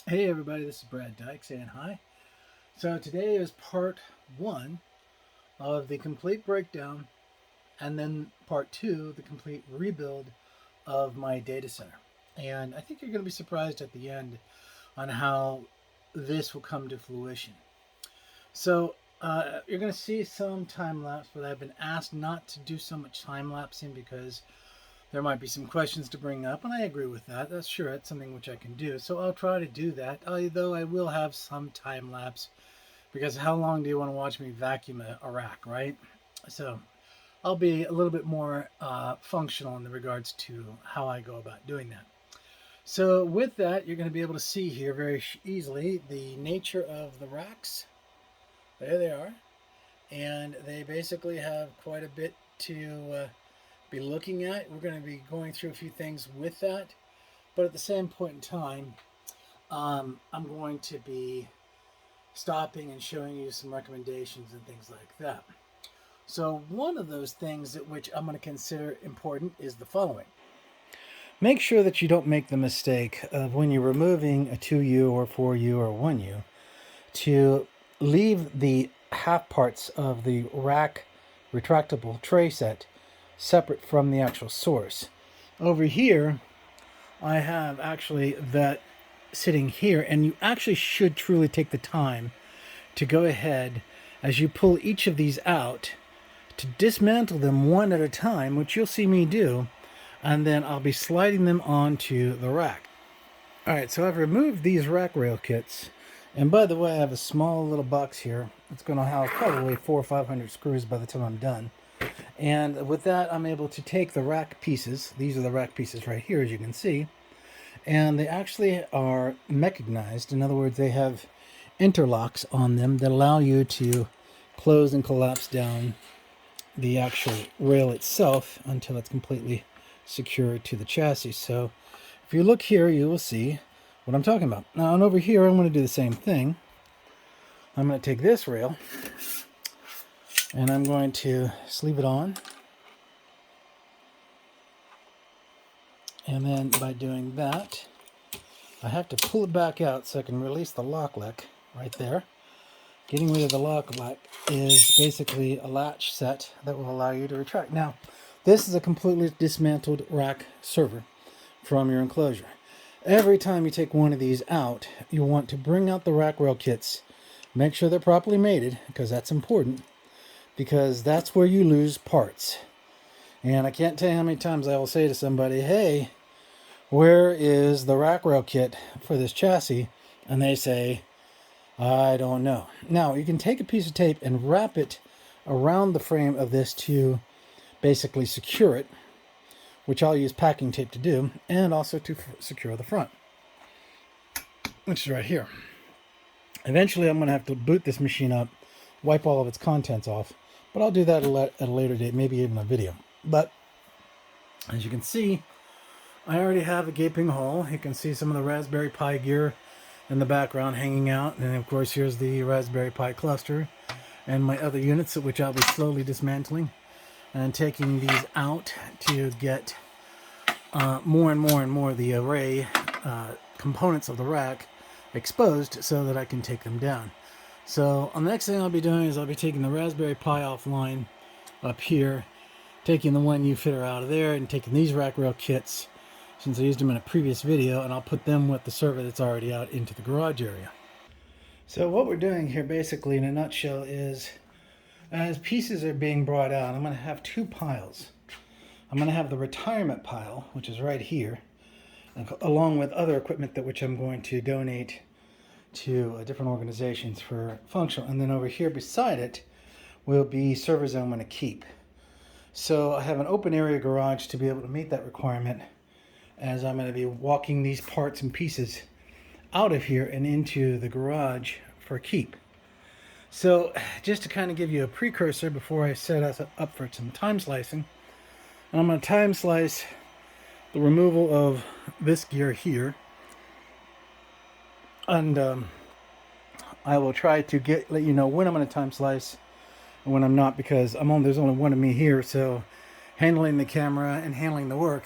Hey everybody, this is Brad Dyke saying hi. So today is part one of the complete breakdown and then part two, the complete rebuild of my data center. And I think you're going to be surprised at the end on how this will come to fruition. So you're going to see some time lapse, but I've been asked not to do so much time lapsing because there might be some questions to bring up, and I agree with that. That's sure, it's something which I can do. So I'll try to do that, although I will have some time lapse because how long do you want to watch me vacuum a rack, right? So I'll be a little bit more functional in the regards to how I go about doing that. So with that, you're going to be able to see here very easily the nature of the racks. There they are. And they basically have quite a bit to be looking at. We're going to be going through a few things with that. But at the same point in time, I'm going to be stopping and showing you some recommendations and things like that. So one of those things that which I'm going to consider important is the following. Make sure that you don't make the mistake of when you're removing a 2U or 4U or 1U to leave the half parts of the rack retractable tray set separate from the actual source. Over here, I have actually that sitting here, and you actually should truly take the time to go ahead as you pull each of these out to dismantle them one at a time, which you'll see me do, and then I'll be sliding them onto the rack. All right, so I've removed these rack rail kits, and by the way, I have a small little box here. It's going to house probably 400 or 500 screws by the time I'm done. And with that, I'm able to take the rack pieces. These are the rack pieces right here, as you can see. And they actually are mechanized. In other words, they have interlocks on them that allow you to close and collapse down the actual rail itself until it's completely secured to the chassis. So if you look here, you will see what I'm talking about. Now, and over here, I'm going to do the same thing. I'm going to take this rail and I'm going to sleeve it on. And then by doing that, I have to pull it back out so I can release the lock lock right there. Getting rid of the lock lock is basically a latch set that will allow you to retract. Now, this is a completely dismantled rack server from your enclosure. Every time you take one of these out, you want to bring out the rack rail kits. Make sure they're properly mated, because that's important, because that's where you lose parts. And I can't tell you how many times I will say to somebody, hey, where is the rack rail kit for this chassis? And they say, I don't know. Now, you can take a piece of tape and wrap it around the frame of this to basically secure it, which I'll use packing tape to do, and also to secure the front, which is right here. Eventually, I'm going to have to boot this machine up, wipe all of its contents off, but I'll do that at a later date, maybe even a video. But as you can see, I already have a gaping hole. You can see some of the Raspberry Pi gear in the background hanging out, and of course here's the Raspberry Pi cluster and my other units, which I'll be slowly dismantling and taking these out to get more and more of the array components of the rack exposed so that I can take them down. So the next thing I'll be doing is I'll be taking the Raspberry Pi offline up here, taking the 1U fitter out of there, and taking these rack rail kits, since I used them in a previous video, and I'll put them with the server that's already out into the garage area. So what we're doing here basically in a nutshell is, as pieces are being brought out, I'm going to have two piles. I'm going to have the retirement pile, which is right here, along with other equipment that which I'm going to donate to different organizations for functional. And then over here beside it will be servers I'm going to keep. So I have an open area garage to be able to meet that requirement, as I'm going to be walking these parts and pieces out of here and into the garage for keep. So just to kind of give you a precursor before I set us up for some time slicing, I'm going to time slice the removal of this gear here, and I will try to let you know when I'm going to time slice and when I'm not, because there's only one of me here, so handling the camera and handling the work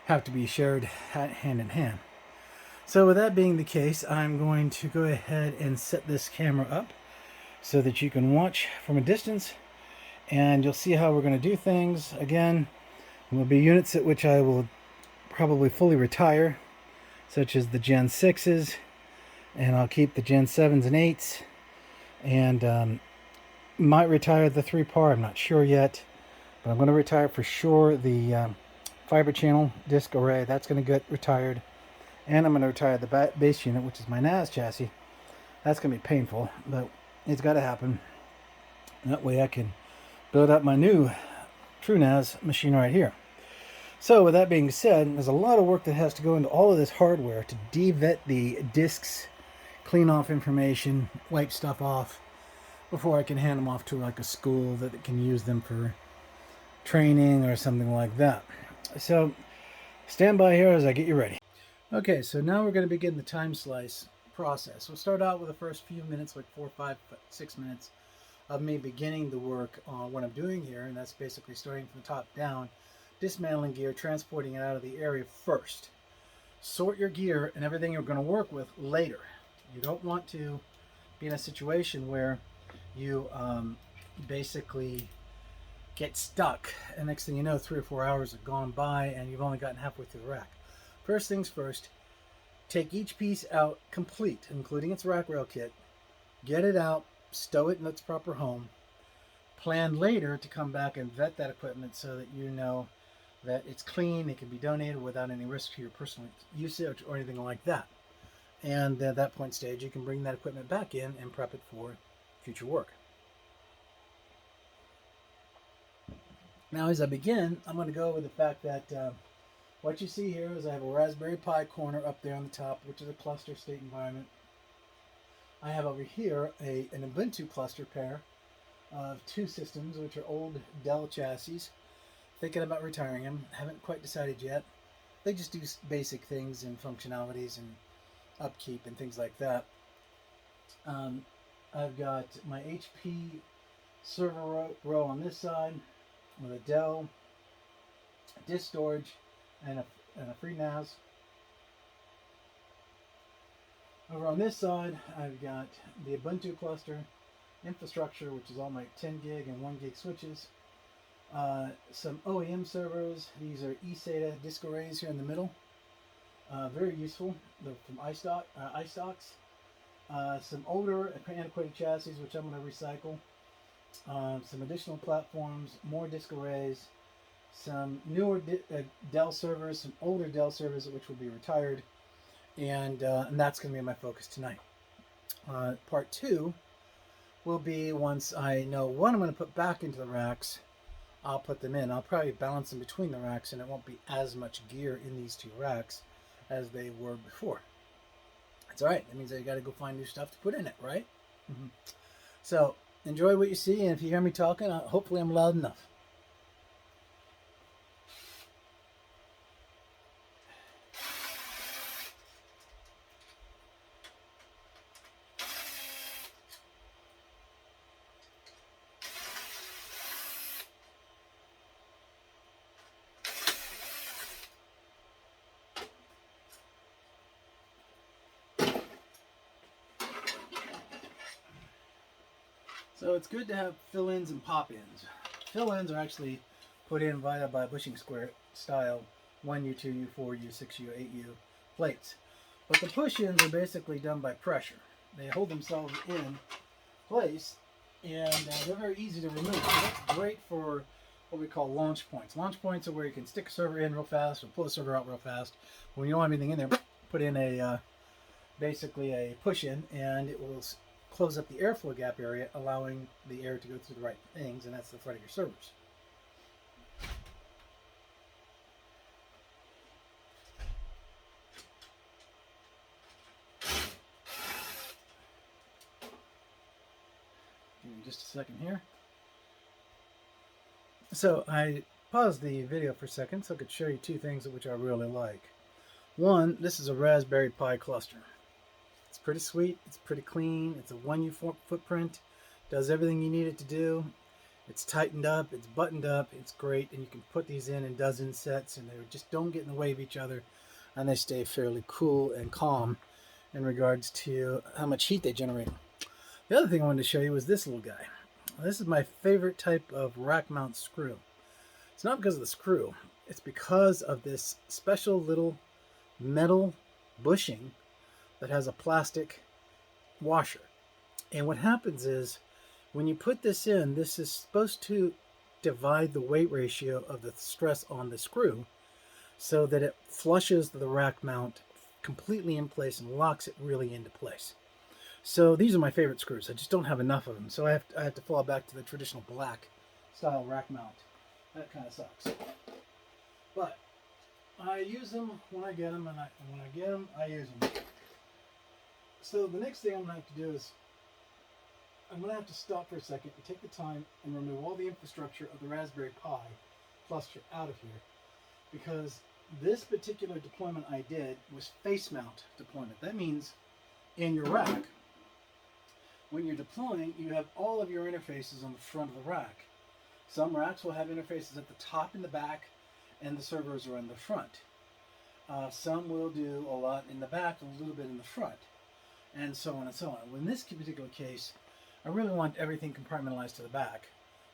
have to be shared hand in hand. So with that being the case, I'm going to go ahead and set this camera up so that you can watch from a distance, and you'll see how we're going to do things. Again, there will be units at which I will probably fully retire, such as the Gen 6s, and I'll keep the Gen 7s and 8s, and might retire the 3-par, I'm not sure yet, but I'm going to retire for sure the fiber channel disc array. That's going to get retired, and I'm going to retire the base unit, which is my NAS chassis. That's going to be painful, but it's got to happen. That way I can build up my new TrueNAS machine right here. So with that being said, there's a lot of work that has to go into all of this hardware to de-vet the disks, clean off information, wipe stuff off before I can hand them off to like a school that can use them for training or something like that. So stand by here as I get you ready. Okay, so now we're going to begin the time slice process. We'll start out with the first few minutes, like 4, 5, 6 minutes of me beginning the work on what I'm doing here, and that's basically starting from the top down, dismantling gear, transporting it out of the area first. Sort your gear and everything you're going to work with later. You don't want to be in a situation where you basically get stuck, and next thing you know, 3 or 4 hours have gone by and you've only gotten halfway through the rack. First things first, take each piece out complete, including its rack rail kit, get it out, stow it in its proper home, plan later to come back and vet that equipment so that you know that it's clean, it can be donated without any risk to your personal usage or anything like that. And at that point stage, you can bring that equipment back in and prep it for future work. Now, as I begin, I'm going to go over the fact that what you see here is I have a Raspberry Pi corner up there on the top, which is a cluster state environment. I have over here an Ubuntu cluster pair of 2 systems, which are old Dell chassis. Thinking about retiring them. Haven't quite decided yet. They just do basic things and functionalities and upkeep and things like that. I've got my HP server row on this side with a Dell disk storage and a free NAS. Over on this side, I've got the Ubuntu cluster infrastructure, which is all my 10 gig and 1 gig switches. Some OEM servers. These are eSATA disk arrays here in the middle. Very useful. They're from iStocks. Some older antiquated chassis, which I'm going to recycle. Some additional platforms, more disk arrays, some newer Dell servers, some older Dell servers which will be retired, and that's going to be my focus tonight. Part 2 will be once I know what I'm going to put back into the racks, I'll put them in. I'll probably balance them between the racks, and it won't be as much gear in these 2 racks as they were before. That's all right. That means I got to go find new stuff to put in it, right? So enjoy what you see, and if you hear me talking, hopefully I'm loud enough. So it's good to have fill-ins and pop-ins. Fill-ins are actually put in via by bushing square style 1U, 2U, 4U, 6U, 8U plates. But the push-ins are basically done by pressure. They hold themselves in place, and they're very easy to remove. So that's great for what we call launch points. Launch points are where you can stick a server in real fast or pull a server out real fast. When you don't have anything in there, put in a basically a push-in, and it will close up the airflow gap area, allowing the air to go through the right things, and that's the front of your servers. Give me just a second here. So I paused the video for a second so I could show you 2 things which I really like. One, this is a Raspberry Pi cluster. It's pretty sweet, it's pretty clean, it's a 1U footprint, does everything you need it to do. It's tightened up, it's buttoned up, it's great, and you can put these in dozen sets and they just don't get in the way of each other. and they stay fairly cool and calm in regards to how much heat they generate. The other thing I wanted to show you was this little guy. This is my favorite type of rack mount screw. It's not because of the screw, it's because of this special little metal bushing that has a plastic washer. And what happens is when you put this in, this is supposed to divide the weight ratio of the stress on the screw so that it flushes the rack mount completely in place and locks it really into place. So these are my favorite screws. I just don't have enough of them, so I have to fall back to the traditional black style rack mount. That kind of sucks. But I use them when I get them, and when I get them, I use them. So the next thing I'm going to have to do is I'm going to have to stop for a second and take the time and remove all the infrastructure of the Raspberry Pi cluster out of here, because this particular deployment I did was face mount deployment. That means in your rack, when you're deploying, you have all of your interfaces on the front of the rack. Some racks will have interfaces at the top and the back, and the servers are in the front. Some will do a lot in the back, a little bit in the front, and so on and so on. Well, in this particular case, I really want everything compartmentalized to the back,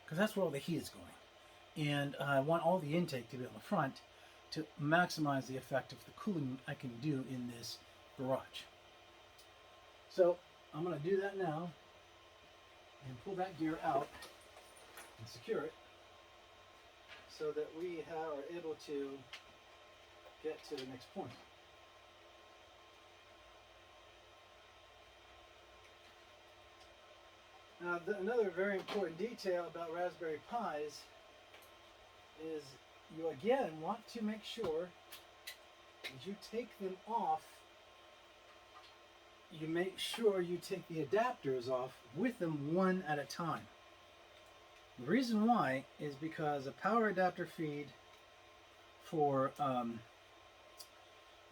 because that's where all the heat is going. And I want all the intake to be on the front to maximize the effect of the cooling I can do in this garage. So I'm going to do that now and pull that gear out and secure it so that we are able to get to the next point. Now, another very important detail about Raspberry Pis is you again want to make sure as you take them off, you make sure you take the adapters off with them one at a time. The reason why is because a power adapter feed for a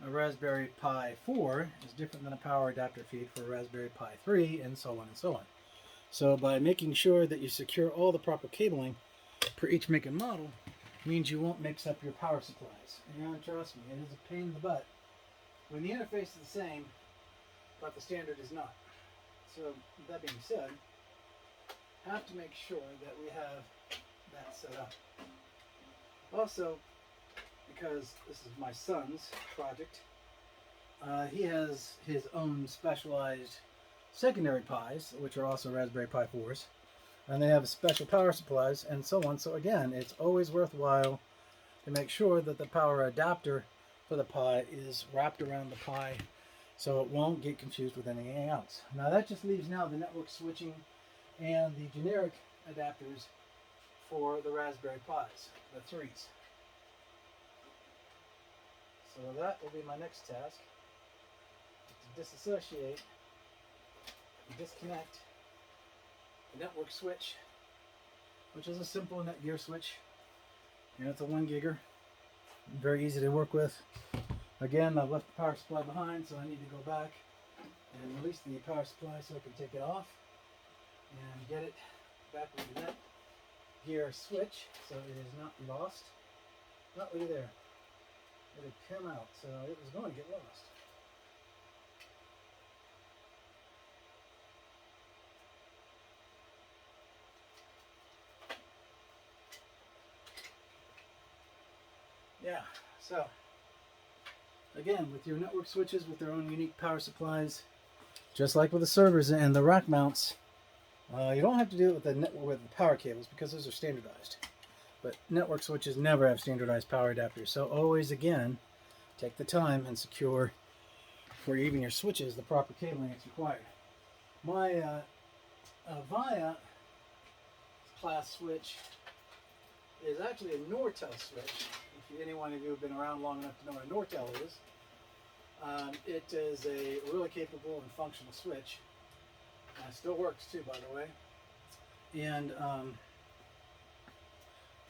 Raspberry Pi 4 is different than a power adapter feed for a Raspberry Pi 3, and so on and so on. So by making sure that you secure all the proper cabling for each make and model means you won't mix up your power supplies. And trust me, it is a pain in the butt when the interface is the same, but the standard is not. So that being said, have to make sure that we have that set up. Also, because this is my son's project, he has his own specialized secondary Pis, which are also Raspberry Pi 4s, and they have special power supplies and so on. So again, it's always worthwhile to make sure that the power adapter for the Pi is wrapped around the Pi so it won't get confused with anything else. Now that just leaves now the network switching and the generic adapters for the Raspberry Pis, the 3s. So that will be my next task, to disassociate and disconnect the network switch, which is a simple Netgear switch, and it's a 1 gigger, very easy to work with. Again, I've left the power supply behind, so I need to go back and release the power supply so I can take it off and get it back with the Netgear switch so it is not lost. Not really there. It had come out, so it was going to get lost. Yeah, so again, with your network switches with their own unique power supplies, just like with the servers and the rack mounts, you don't have to do it with with the power cables because those are standardized. But network switches never have standardized power adapters, so always again take the time and secure for even your switches the proper cabling that's required. My Via class switch is actually a Nortel switch. If anyone of you have been around long enough to know what a Nortel is, it is a really capable and functional switch. It still works too, by the way. And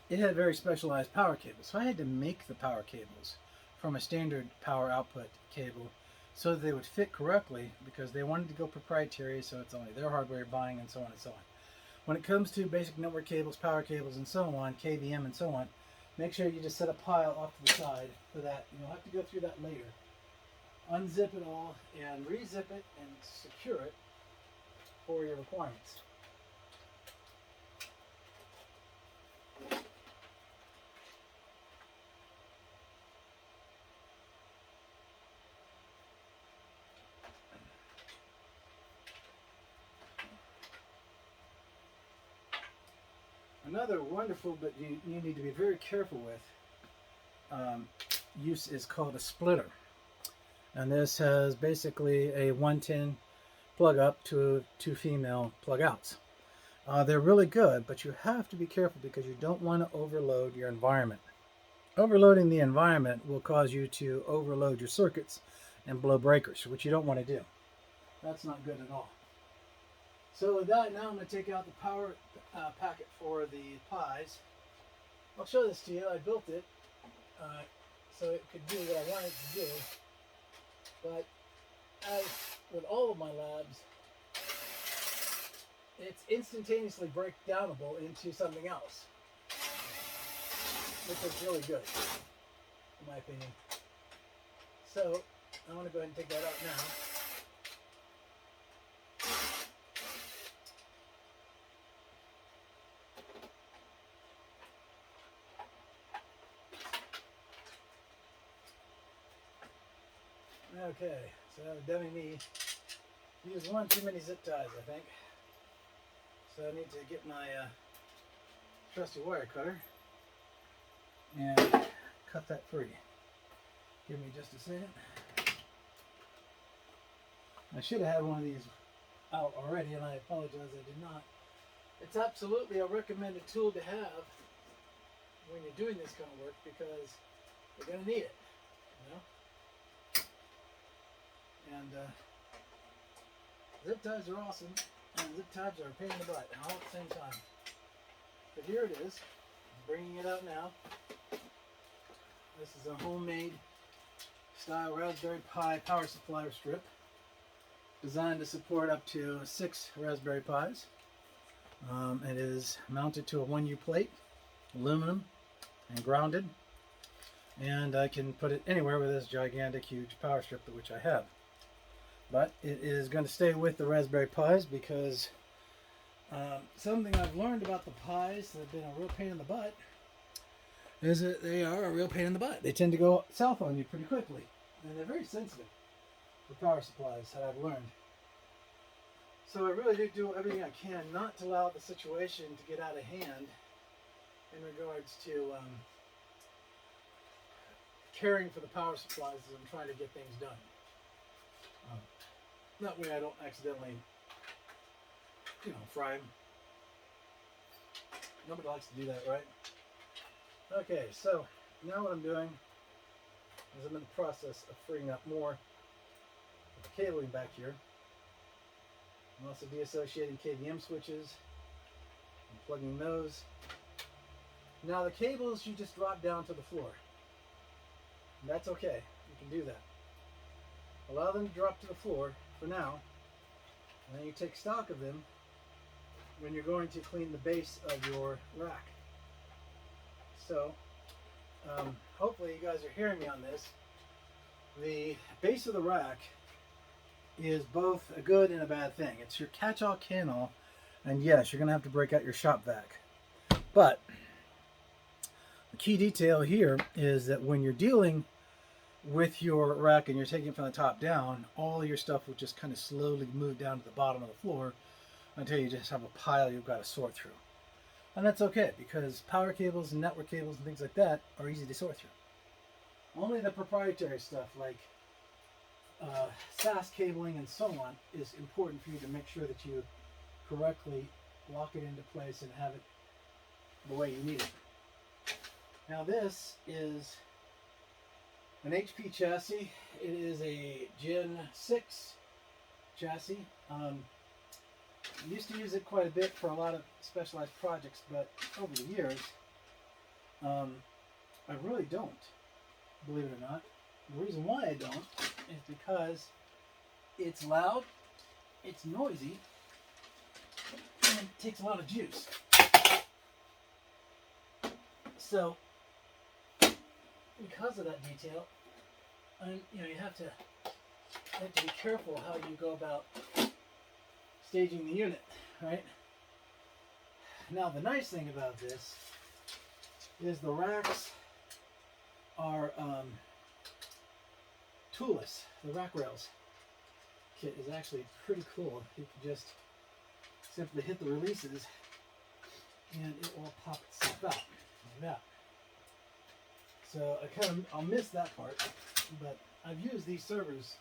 it had very specialized power cables, so I had to make the power cables from a standard power output cable so that they would fit correctly, because they wanted to go proprietary, so it's only their hardware buying, and so on and so on. When it comes to basic network cables, power cables, and so on, KVM and so on, make sure you just set a pile off to the side for that. You'll have to go through that later. Unzip it all and re-zip it and secure it for your requirements. Another wonderful, but you need to be very careful with, use is called a splitter. And this has basically a 110 plug up to 2 female plug outs. They're really good, but you have to be careful because you don't want to overload your environment. Overloading the environment will cause you to overload your circuits and blow breakers, which you don't want to do. That's not good at all. So with that, now I'm going to take out the power packet for the pies. I'll show this to you. I built it so it could do what I wanted to do. But as with all of my labs, it's instantaneously breakdownable into something else, which is really good, in my opinion. So I'm going to go ahead and take that out now. Okay, so dummy me used one too many zip ties, I think. So I need to get my trusty wire cutter and cut that free. Give me just a second. I should have had one of these out already, and I apologize I did not. It's absolutely a recommended tool to have when you're doing this kind of work because you're going to need it, you know? And zip ties are awesome, and zip ties are a pain in the butt, all at the same time. But here it is. I'm bringing it out now. This is a homemade style Raspberry Pi power supply strip designed to support up to 6 Raspberry Pis. It is mounted to a 1U plate, aluminum, and grounded. And I can put it anywhere with this gigantic, huge power strip, which I have. But it is going to stay with the Raspberry Pis because something I've learned about the Pis that have been a real pain in the butt is that they are a real pain in the butt. They tend to go south on you pretty quickly. And they're very sensitive for power supplies, that I've learned. So I really do everything I can not to allow the situation to get out of hand in regards to caring for the power supplies as I'm trying to get things done. That way I don't accidentally, fry them. Nobody likes to do that, right? Okay, so now what I'm doing is I'm in the process of freeing up more of the cabling back here. I'm also deassociating KVM switches and plugging those. Now the cables you just drop down to the floor. And that's okay, you can do that. Allow them to drop to the floor for now, and then you take stock of them when you're going to clean the base of your rack. So, hopefully you guys are hearing me on this. The base of the rack is both a good and a bad thing. It's your catch-all can-all, and yes, you're going to have to break out your shop vac. But the key detail here is that when you're dealing with your rack and you're taking it from the top down, all your stuff will just kind of slowly move down to the bottom of the floor until you just have a pile you've got to sort through. And that's okay, because power cables and network cables and things like that are easy to sort through. Only the proprietary stuff like SAS cabling and so on is important for you to make sure that you correctly lock it into place and have it the way you need it. Now this is an HP chassis. It is a Gen 6 chassis. I used to use it quite a bit for a lot of specialized projects, but over the years, I really don't, believe it or not. The reason why I don't is because it's loud, it's noisy, and it takes a lot of juice. So because of that detail, and you have to be careful how you go about staging the unit, right? Now the nice thing about this is the racks are toolless. The rack rails kit is actually pretty cool. You can just simply hit the releases and it will pop itself out like that. So I'll miss that part, but I've used these servers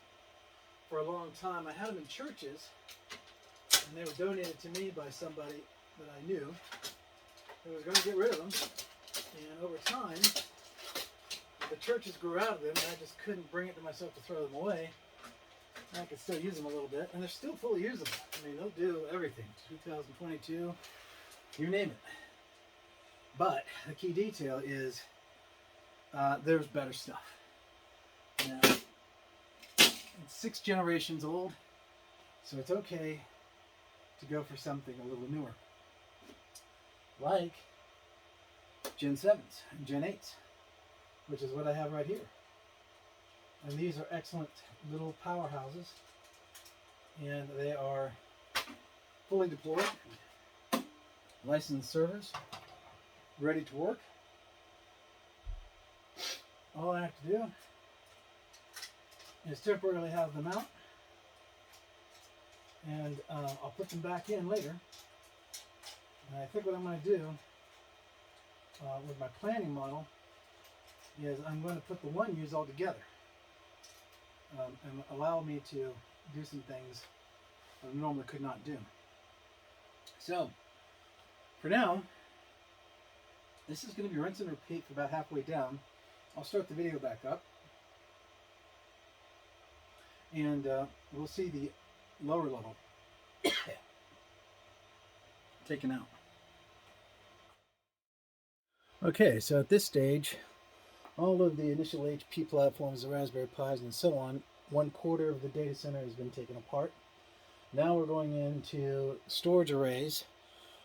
for a long time. I had them in churches, and they were donated to me by somebody that I knew who was going to get rid of them. And over time, the churches grew out of them, and I just couldn't bring it to myself to throw them away. I could still use them a little bit, and they're still fully usable. I mean, they'll do everything. 2022, you name it. But the key detail is there's better stuff. Now, it's 6 generations old, so it's okay to go for something a little newer, like Gen 7s and Gen 8s, which is what I have right here. And these are excellent little powerhouses, and they are fully deployed, licensed servers, ready to work. All I have to do is temporarily have them out, and I'll put them back in later. And I think what I'm going to do with my planning model is I'm going to put the one use all together and allow me to do some things I normally could not do. So for now, this is going to be rinse and repeat for about halfway down. I'll start the video back up, and we'll see the lower level taken out. Okay, so at this stage, all of the initial HP platforms, the Raspberry Pis and so on, 1/4 of the data center has been taken apart. Now we're going into storage arrays,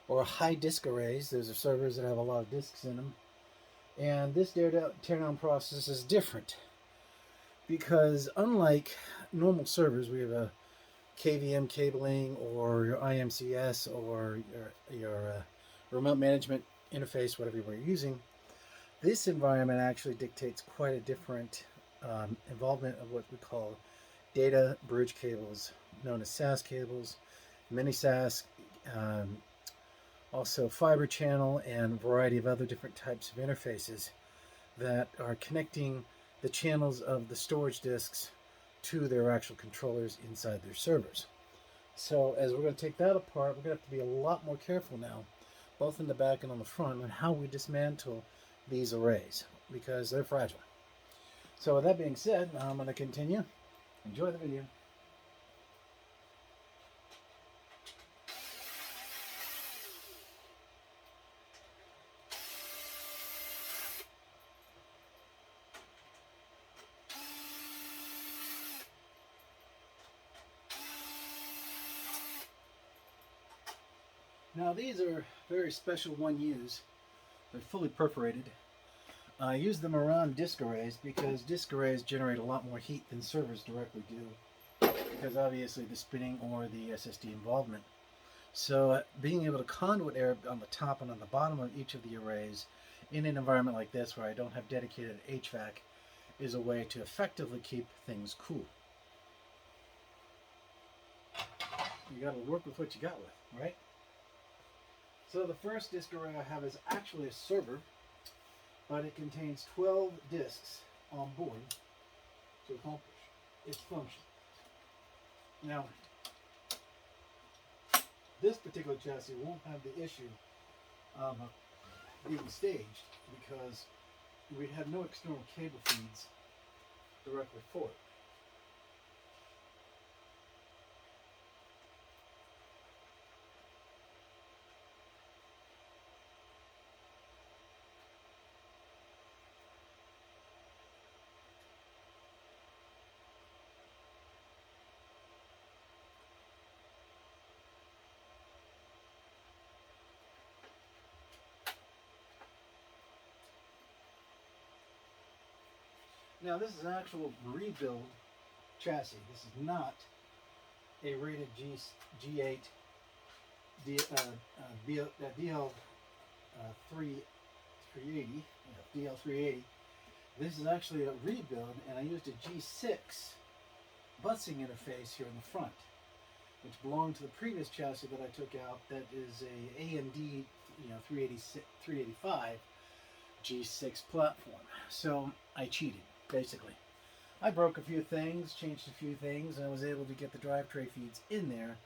or high disk arrays. Those are servers that have a lot of disks in them. And this teardown process is different because unlike normal servers, we have a KVM cabling or your IMCS or your remote management interface, whatever we're using. This environment actually dictates quite a different involvement of what we call data bridge cables, known as SAS cables, mini SAS, also fiber channel, and a variety of other different types of interfaces that are connecting the channels of the storage disks to their actual controllers inside their servers. So as we're going to take that apart, we're going to have to be a lot more careful now, both in the back and on the front, on how we dismantle these arrays, because they're fragile. So with that being said, now I'm going to continue. Enjoy the video. Now these are very special one use. They're fully perforated. I use them around disk arrays because disk arrays generate a lot more heat than servers directly do, because obviously the spinning or the SSD involvement. So being able to conduit air on the top and on the bottom of each of the arrays in an environment like this where I don't have dedicated HVAC is a way to effectively keep things cool. You got to work with what you got with, right? So the first disk array I have is actually a server, but it contains 12 disks on board to accomplish its function. Now, this particular chassis won't have the issue of being staged because we have no external cable feeds directly for it. Now this is an actual rebuild chassis. This is not a rated G8 DL 380, DL 380. This is actually a rebuild, and I used a G6 busing interface here in the front, which belonged to the previous chassis that I took out. That is a AMD, 385 G6 platform. So I cheated, basically. I broke a few things, changed a few things, and I was able to get the drive tray feeds in there.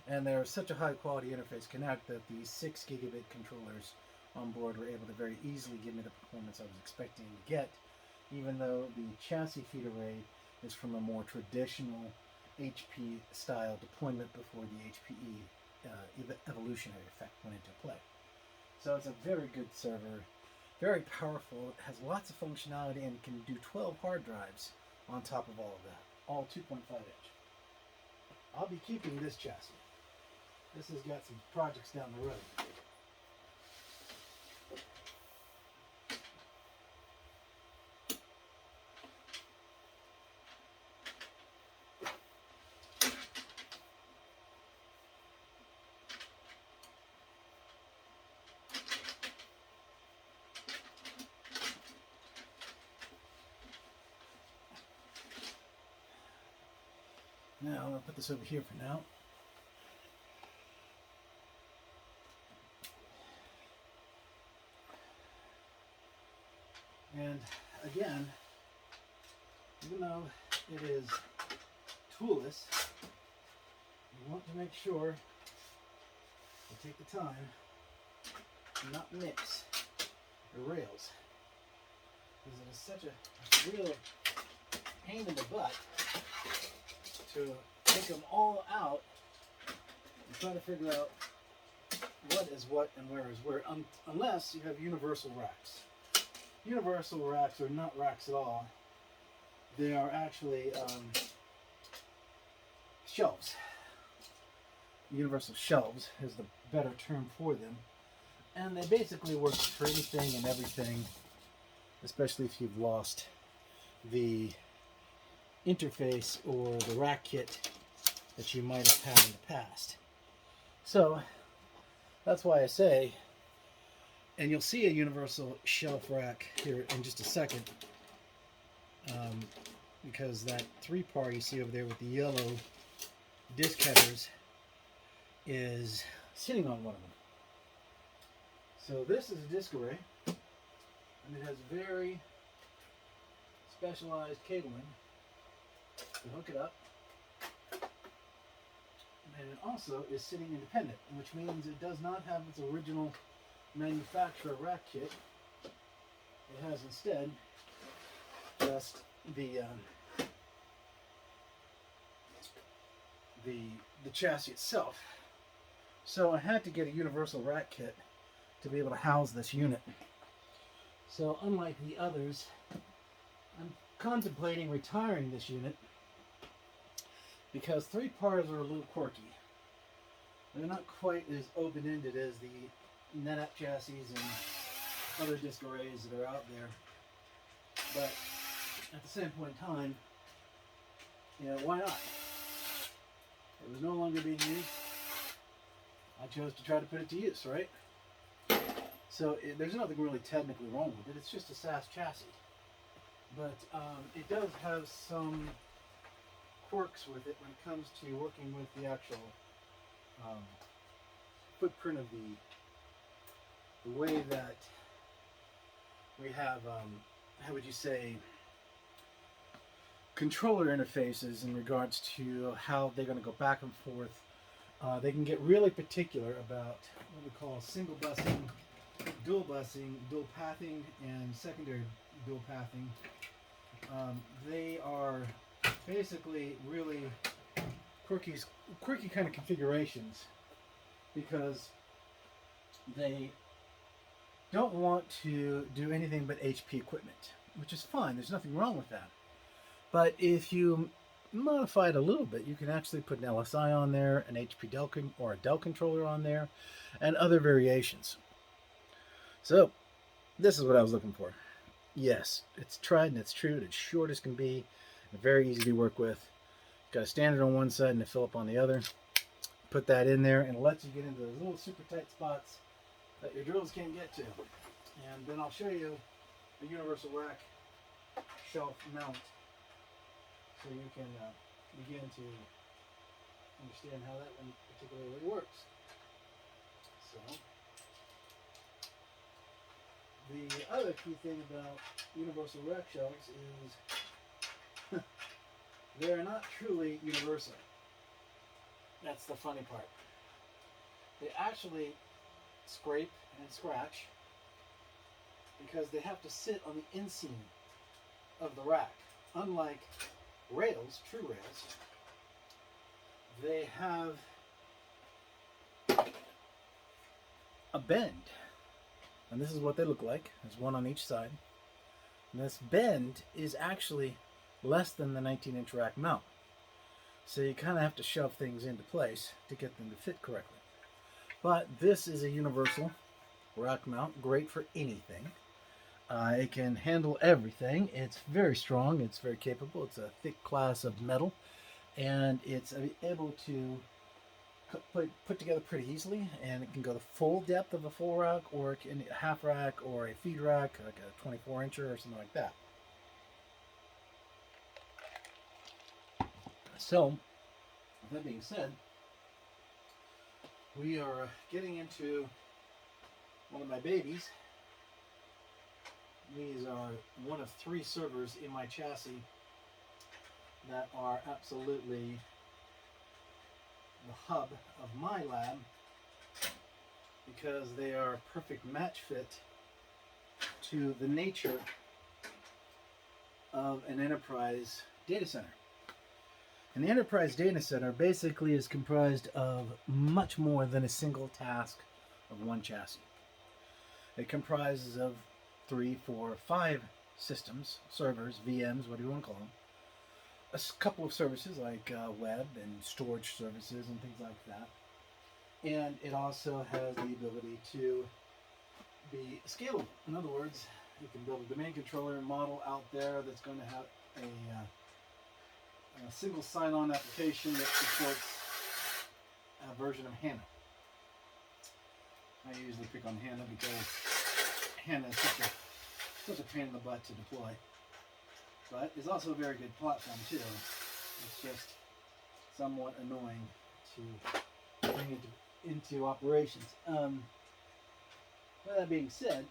And they're such a high quality interface connect that the 6 gigabit controllers on board were able to very easily give me the performance I was expecting to get, even though the chassis feed array is from a more traditional HP style deployment before the HPE evolutionary effect went into play. So it's a very good server, very powerful, it has lots of functionality, and can do 12 hard drives on top of all of that, all 2.5 inch. I'll be keeping this chassis. This has got some projects down the road. Now, I'll put this over here for now. And again, even though it is toolless, you want to make sure you take the time to not mix the rails, because it is such a real pain in the butt to take them all out and try to figure out what is what and where is where, unless you have universal racks. Universal racks are not racks at all. They are actually shelves. Universal shelves is the better term for them. And they basically work for anything and everything, especially if you've lost the interface or the rack kit that you might have had in the past. So that's why I say, and you'll see a universal shelf rack here in just a second, because that 3-par you see over there with the yellow disc headers is sitting on one of them. So this is a disc array, and it has very specialized cabling to hook it up, and it also is sitting independent, which means it does not have its original manufacturer rack kit. It has instead just the chassis itself. So I had to get a universal rack kit to be able to house this unit. So unlike the others, I'm contemplating retiring this unit because 3-pars are a little quirky. They're not quite as open-ended as the NetApp chassis and other disk arrays that are out there. But at the same point in time, why not? It was no longer being used. I chose to try to put it to use, right? So there's nothing really technically wrong with it. It's just a SAS chassis. But it does have some quirks with it when it comes to working with the actual footprint of the way that we have, how would you say, controller interfaces in regards to how they're going to go back and forth. They can get really particular about what we call single busing, dual pathing, and secondary dual pathing. They are basically really quirky kind of configurations because they don't want to do anything but HP equipment, which is fine. There's nothing wrong with that. But if you modify it a little bit, you can actually put an LSI on there, an HP Dell or a Dell controller on there, and other variations. So this is what I was looking for. Yes, it's tried and it's true. It's short as can be, and very easy to work with. Got a standard on one side and a Phillip on the other. Put that in there and it lets you get into those little super tight spots that your drills can't get to. And then I'll show you the universal rack shelf mount so you can begin to understand how that one particularly works. So, the other key thing about universal rack shelves is they're not truly universal. That's the funny part. They actually scrape and scratch because they have to sit on the inseam of the rack. Unlike rails, true rails, they have a bend. And this is what they look like. There's one on each side. And this bend is actually less than the 19-inch rack mount. So you kind of have to shove things into place to get them to fit correctly. But this is a universal rack mount, great for anything. It can handle everything. It's very strong. It's very capable. It's a thick class of metal. And it's able to put together pretty easily. And it can go the full depth of a full rack, or a half rack, or a feed rack, like a 24-incher or something like that. So, with that being said, we are getting into one of my babies. These are one of 3 servers in my chassis that are absolutely the hub of my lab because they are a perfect match fit to the nature of an enterprise data center. And the enterprise data center basically is comprised of much more than a single task of one chassis. It comprises of 3, 4, 5 systems, servers, VMs, what do you want to call them. A couple of services like web and storage services and things like that. And it also has the ability to be scalable. In other words, you can build a domain controller model out there that's going to have a single sign-on application that supports a version of HANA. I usually pick on HANA because HANA is such a pain in the butt to deploy. But it's also a very good platform too. It's just somewhat annoying to bring it into operations. With that being said,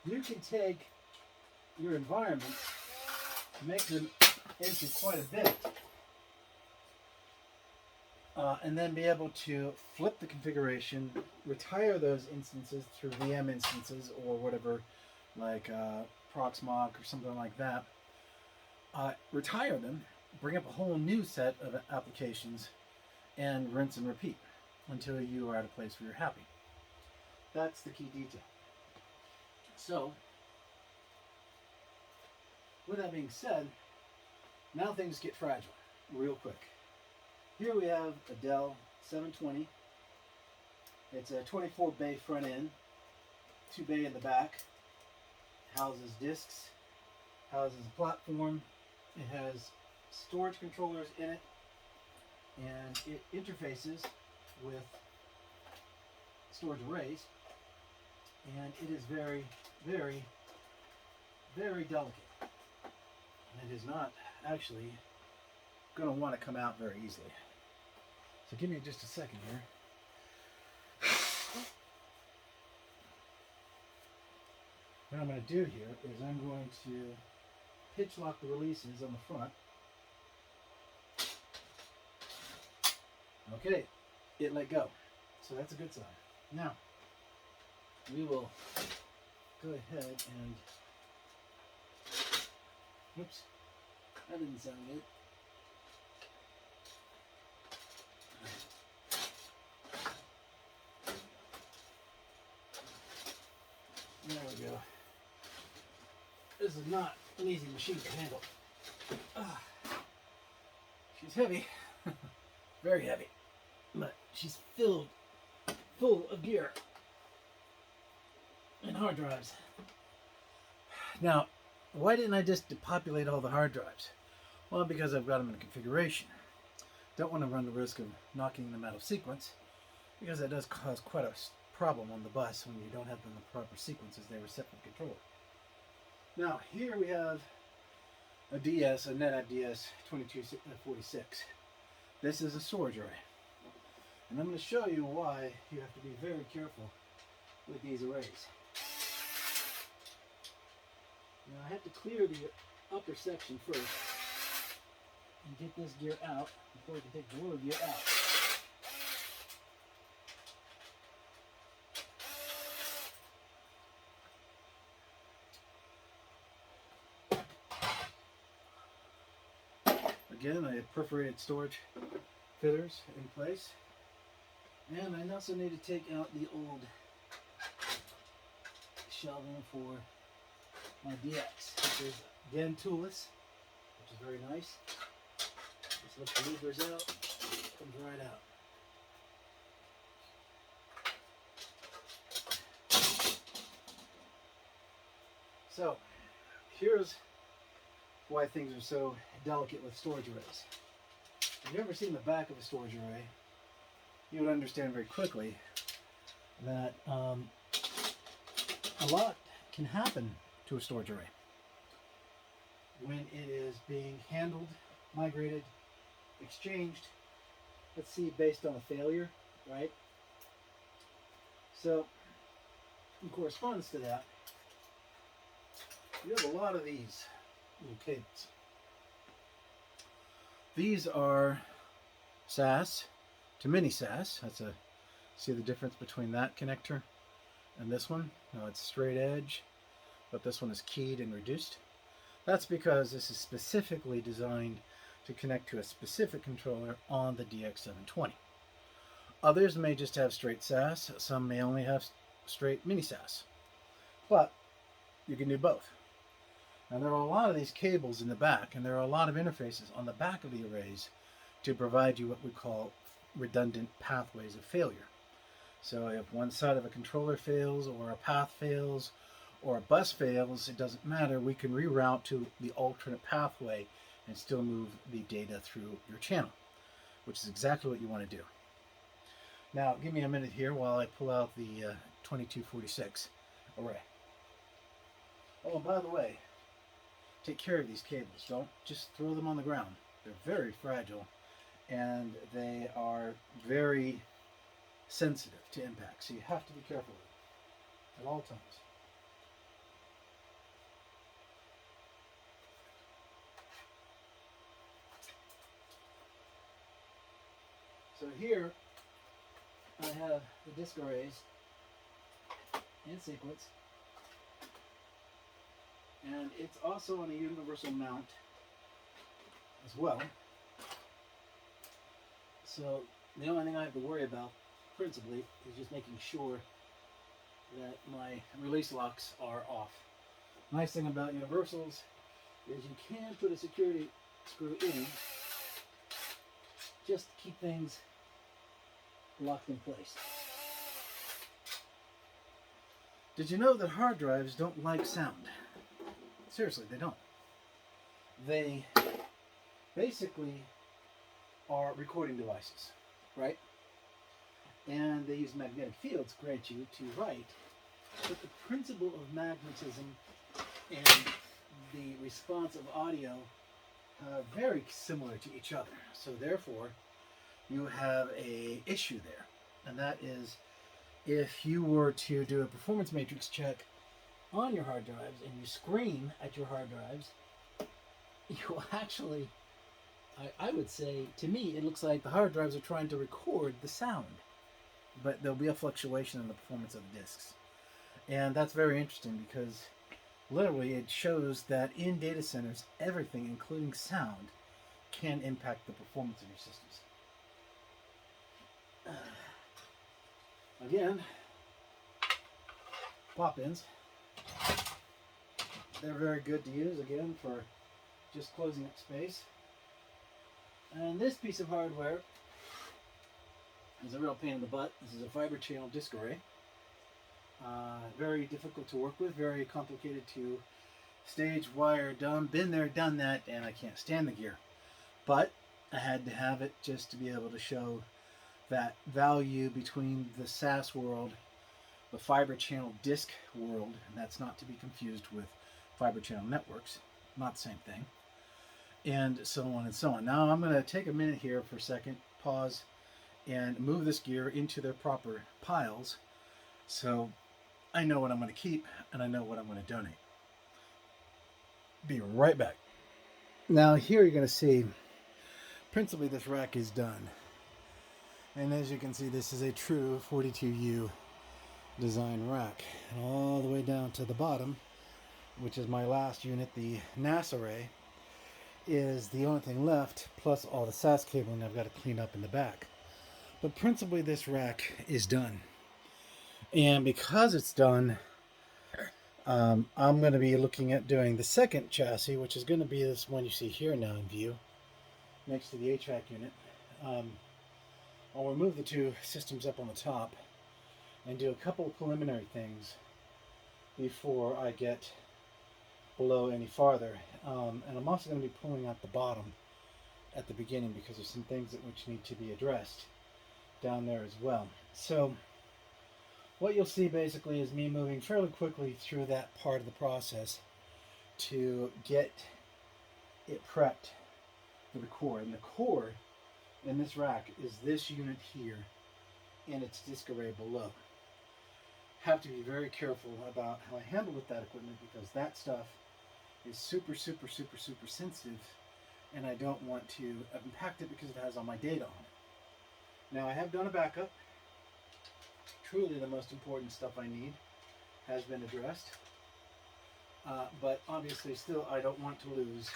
you can take your environment, make them into quite a bit, and then be able to flip the configuration, retire those instances through VM instances or whatever, like Proxmox or something like that. Retire them, bring up a whole new set of applications, and rinse and repeat until you are at a place where you're happy. That's the key detail. So, with that being said, now things get fragile real quick. Here we have a Dell 720. It's a 24 bay front end, 2 bay in the back. Houses disks, houses a platform. It has storage controllers in it, and it interfaces with storage arrays. And it is very, very, very delicate. And it is not actually going to want to come out very easily. So give me just a second here. What I'm going to do here is I'm going to pitch lock the releases on the front. Okay, it let go. So that's a good sign. Now, we will go ahead and, oops, that didn't sound good. There we go. This is not an easy machine to handle. She's heavy, very heavy, but she's full of gear. hard drives. Now, why didn't I just depopulate all the hard drives? Well, because I've got them in configuration. Don't want to run the risk of knocking them out of sequence, because that does cause quite a problem on the bus when you don't have them in the proper sequences they were set for the controller. Now, here we have a DS, a NetApp DS 2246. This is a storage array. And I'm going to show you why you have to be very careful with these arrays. Now I have to clear the upper section first and get this gear out before we can take the lower gear out. Again, I have perforated storage fitters in place. And I also need to take out the old shelving for my DX, which is again toolless, which is very nice. Just lift the levers out, comes right out. So, here's why things are so delicate with storage arrays. If you've ever seen the back of a storage array, you would understand very quickly that a lot can happen to a storage array when it is being handled, migrated, exchanged, let's see, based on a failure, right? So, in correspondence to that, you have a lot of these little cables. These are SAS to mini SAS. See the difference between that connector and this one? No, it's straight edge, but this one is keyed and reduced. That's because this is specifically designed to connect to a specific controller on the DX720. Others may just have straight SAS, some may only have straight mini SAS, but you can do both. And there are a lot of these cables in the back, and there are a lot of interfaces on the back of the arrays to provide you what we call redundant pathways of failure. So if one side of a controller fails, or a path fails, or a bus fails, it doesn't matter. We can reroute to the alternate pathway and still move the data through your channel, which is exactly what you want to do. Now, give me a minute here while I pull out the 2246 array. Oh, and by the way, take care of these cables. Don't just throw them on the ground. They're very fragile, and they are very sensitive to impact, so you have to be careful with them at all times. So here I have the disk arrays in sequence, and it's also on a universal mount as well. So the only thing I have to worry about principally is just making sure that my release locks are off. Nice thing about universals is you can put a security screw in just to keep things locked in place. Did you know that hard drives don't like sound? Seriously, they don't. They basically are recording devices, right? And they use magnetic fields, grant you, to write. But the principle of magnetism and the response of audio are very similar to each other. So therefore, you have a issue there. And that is, if you were to do a performance matrix check on your hard drives and you scream at your hard drives, you will actually, I would say, to me, it looks like the hard drives are trying to record the sound. But there'll be a fluctuation in the performance of the disks. And that's very interesting because literally it shows that in data centers, everything, including sound, can impact the performance of your systems. Again, pop-ins. They're very good to use, again, for just closing up space. And this piece of hardware is a real pain in the butt. This is a fiber channel disk array. Very difficult to work with, very complicated to stage, wire, done, been there, done that, and I can't stand the gear. But I had to have it just to be able to show that value between the SAS world, the fiber channel disc world, and that's not to be confused with fiber channel networks, not the same thing, and so on and so on. Now I'm going to take a minute here for a second, pause, and move this gear into their proper piles so I know what I'm going to keep and I know what I'm going to donate. Be right back. Now here you're going to see principally this rack is done, and as you can see, this is a true 42U design rack, and all the way down to the bottom, which is my last unit, the NAS array, is the only thing left, plus all the SAS cabling I've got to clean up in the back. But principally this rack is done, and because it's done, I'm going to be looking at doing the second chassis, which is going to be this one you see here now in view next to the HVAC unit. I'll remove the two systems up on the top and do a couple of preliminary things before I get below any farther. And I'm also going to be pulling out the bottom at the beginning because there's some things which need to be addressed down there as well. So what you'll see basically is me moving fairly quickly through that part of the process to get it prepped for the core. And the core in this rack is this unit here and its disc array below. Have to be very careful about how I handle with that equipment because that stuff is super sensitive, and I don't want to impact it because it has all my data on it. Now I have done a backup. Truly the most important stuff I need has been addressed, but obviously still I don't want to lose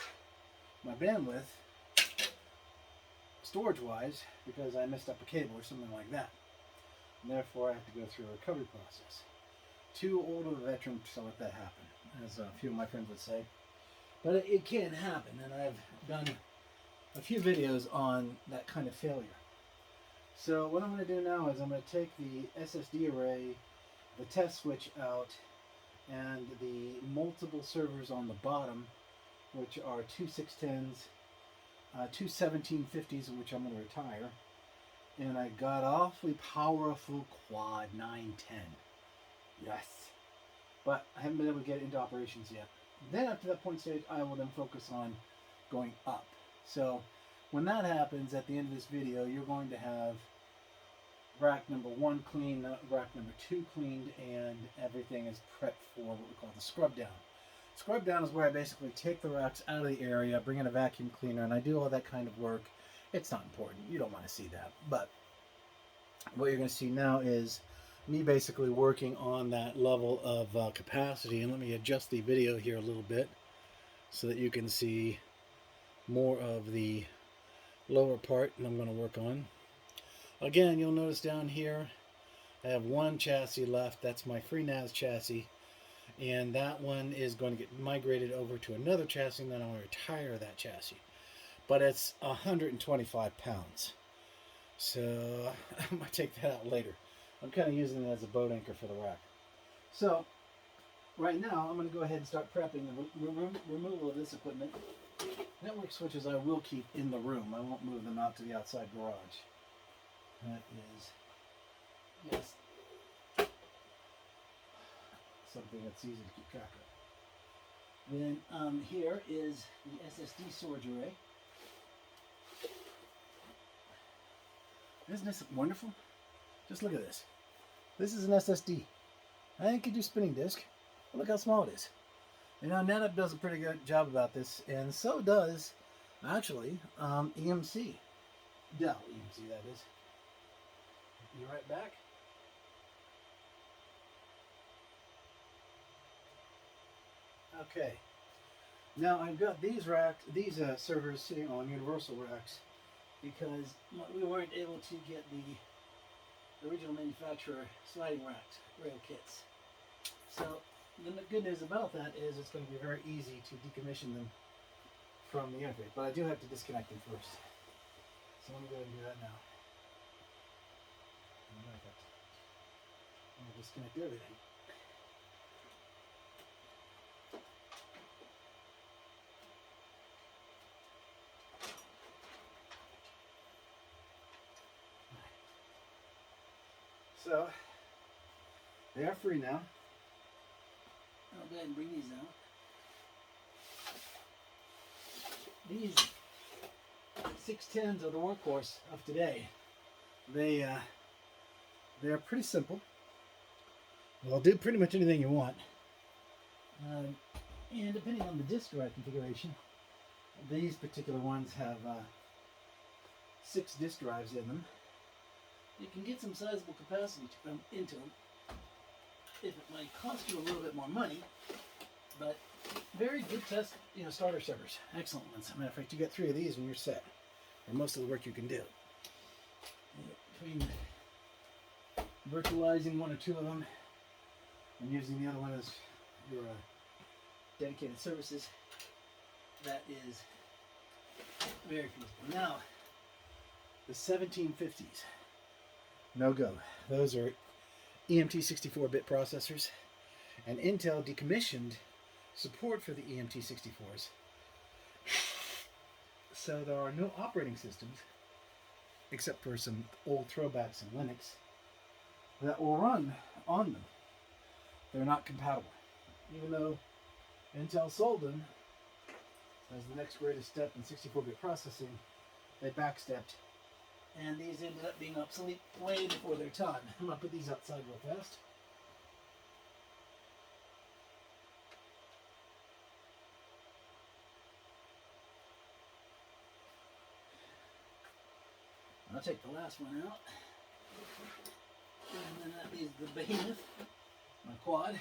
my bandwidth storage wise because I messed up a cable or something like that, and therefore I have to go through a recovery process. Too old of a veteran to let that happen, as a few of my friends would say, but it can happen, and I've done a few videos on that kind of failure. So what I'm going to do now is I'm going to take the SSD array, the test switch out, and the multiple servers on the bottom, which are two 610s, two 1750s, which I'm going to retire, and I got awfully powerful quad 910. Yes, but I haven't been able to get it into operations yet. Then after that point stage, I will then focus on going up. So when that happens, at the end of this video, you're going to have rack number 1 clean, rack number 2 cleaned, and everything is prepped for what we call the scrub down. Scrub down is where I basically take the racks out of the area, bring in a vacuum cleaner, and I do all that kind of work. It's not important. You don't want to see that. But what you're going to see now is me basically working on that level of capacity. And let me adjust the video here a little bit so that you can see more of the lower part that I'm going to work on. Again, you'll notice down here I have one chassis left. That's my FreeNAS chassis, and that one is going to get migrated over to another chassis, and then I'm going to retire that chassis. But it's 125 pounds, so I might take that out later. I'm kind of using it as a boat anchor for the rack. So right now I'm going to go ahead and start prepping the removal of this equipment. Network switches I will keep in the room. I won't move them out to the outside garage. That is, yes, something that's easy to keep track of. Then here is the SSD storage array. Isn't this wonderful? Just look at this. This is an SSD. I think it could do spinning disk. But look how small it is. You know, NetApp does a pretty good job about this, and so does, actually, EMC. Dell EMC, that is. Be right back. Okay. Now I've got these servers sitting on universal racks because we weren't able to get the original manufacturer sliding racks, rail kits. So the good news about that is it's going to be very easy to decommission them from the interface, but I do have to disconnect them first. So let me go ahead and do that now. I'm going to disconnect everything. So they are free now. I'll go ahead and bring these out. These 610s are the workhorse of today. They're pretty simple. They'll do pretty much anything you want. And depending on the disk drive configuration, These particular ones have 6 disk drives in them. you can get some sizable capacity to come into them. If it might cost you a little bit more money, but very good test, starter servers. Excellent ones. As a matter of fact, you get 3 of these and you're set for most of the work you can do. Between Virtualizing 1 or 2 of them and using the other one as your dedicated services, that is very feasible. Now, the 1750s. No go. Those are EMT 64-bit processors, and Intel decommissioned support for the EMT 64s. So there are no operating systems, except for some old throwbacks in Linux, that will run on them. They're not compatible. Even though Intel sold them as the next greatest step in 64-bit processing, they backstepped. and these ended up being obsolete way before their time. I'm going to put these outside real fast. I'll take the last one out. And then that leaves the behemoth, my quad.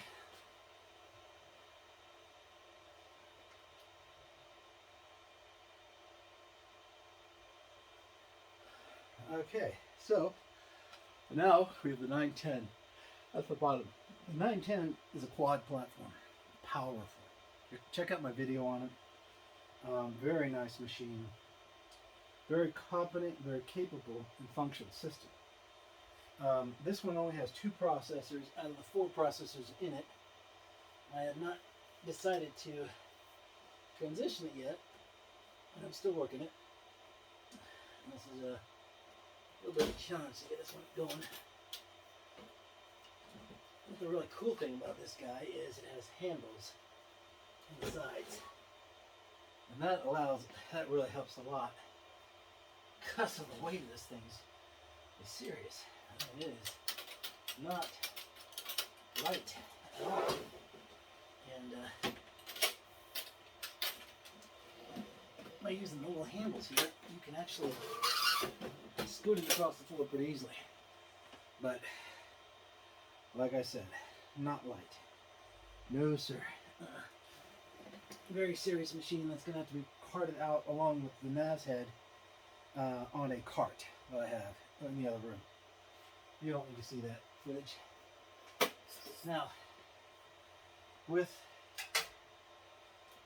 Okay, so now we have the 910 at the bottom. The 910 is a quad platform, powerful. Check out my video on it. Very nice machine, very competent, very capable and functional system. This one only has 2 processors out of the 4 processors in it. I have not decided to transition it yet, and I'm still working it. And this is a little bit of a challenge to get this one going. The really cool thing about this guy is it has handles on the sides. And that really helps a lot. Because of the weight of this thing is serious. I mean, it is not light at all. And by using the little handles here, you can actually scoot it across the floor pretty easily. But like I said, not light. No sir. Very serious machine that's going to have to be Carted out along with the NAS head on a cart that I have in the other room. You don't need to see that footage. Now, with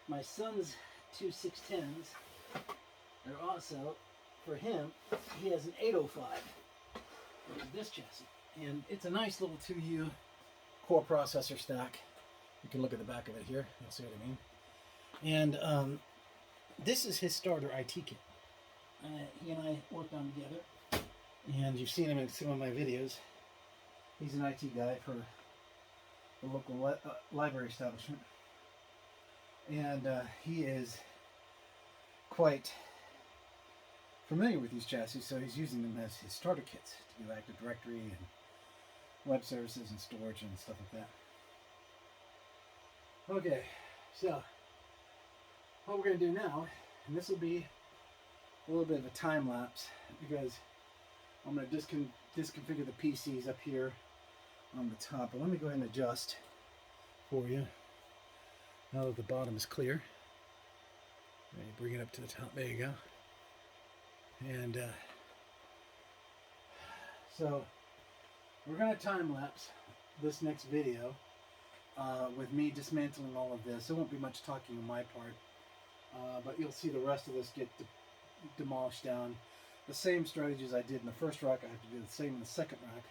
my son's 2 610s, they're also, for him, he has an 805, which is this chassis. And it's a nice little 2U Core processor stack. You can look at the back of it here. You'll see what I mean. And this is his starter IT kit. He and I worked on together. And you've seen him in some of my videos. He's an IT guy for the local library establishment. And he is quite familiar with these chassis, so he's using them as his starter kits to do Active Directory and web services and storage and stuff like that. Okay, so what we're going to do now, and this will be a little bit of a time lapse because I'm going to disconfigure the PCs up here on the top. But let me go ahead and adjust for you now that the bottom is clear. Bring it up to the top. There you go. And so we're going to time lapse this next video with me dismantling all of this. There won't be much talking on my part, but you'll see the rest of this get demolished down. The same strategies I did in the first rack, I have to do the same in the second rack,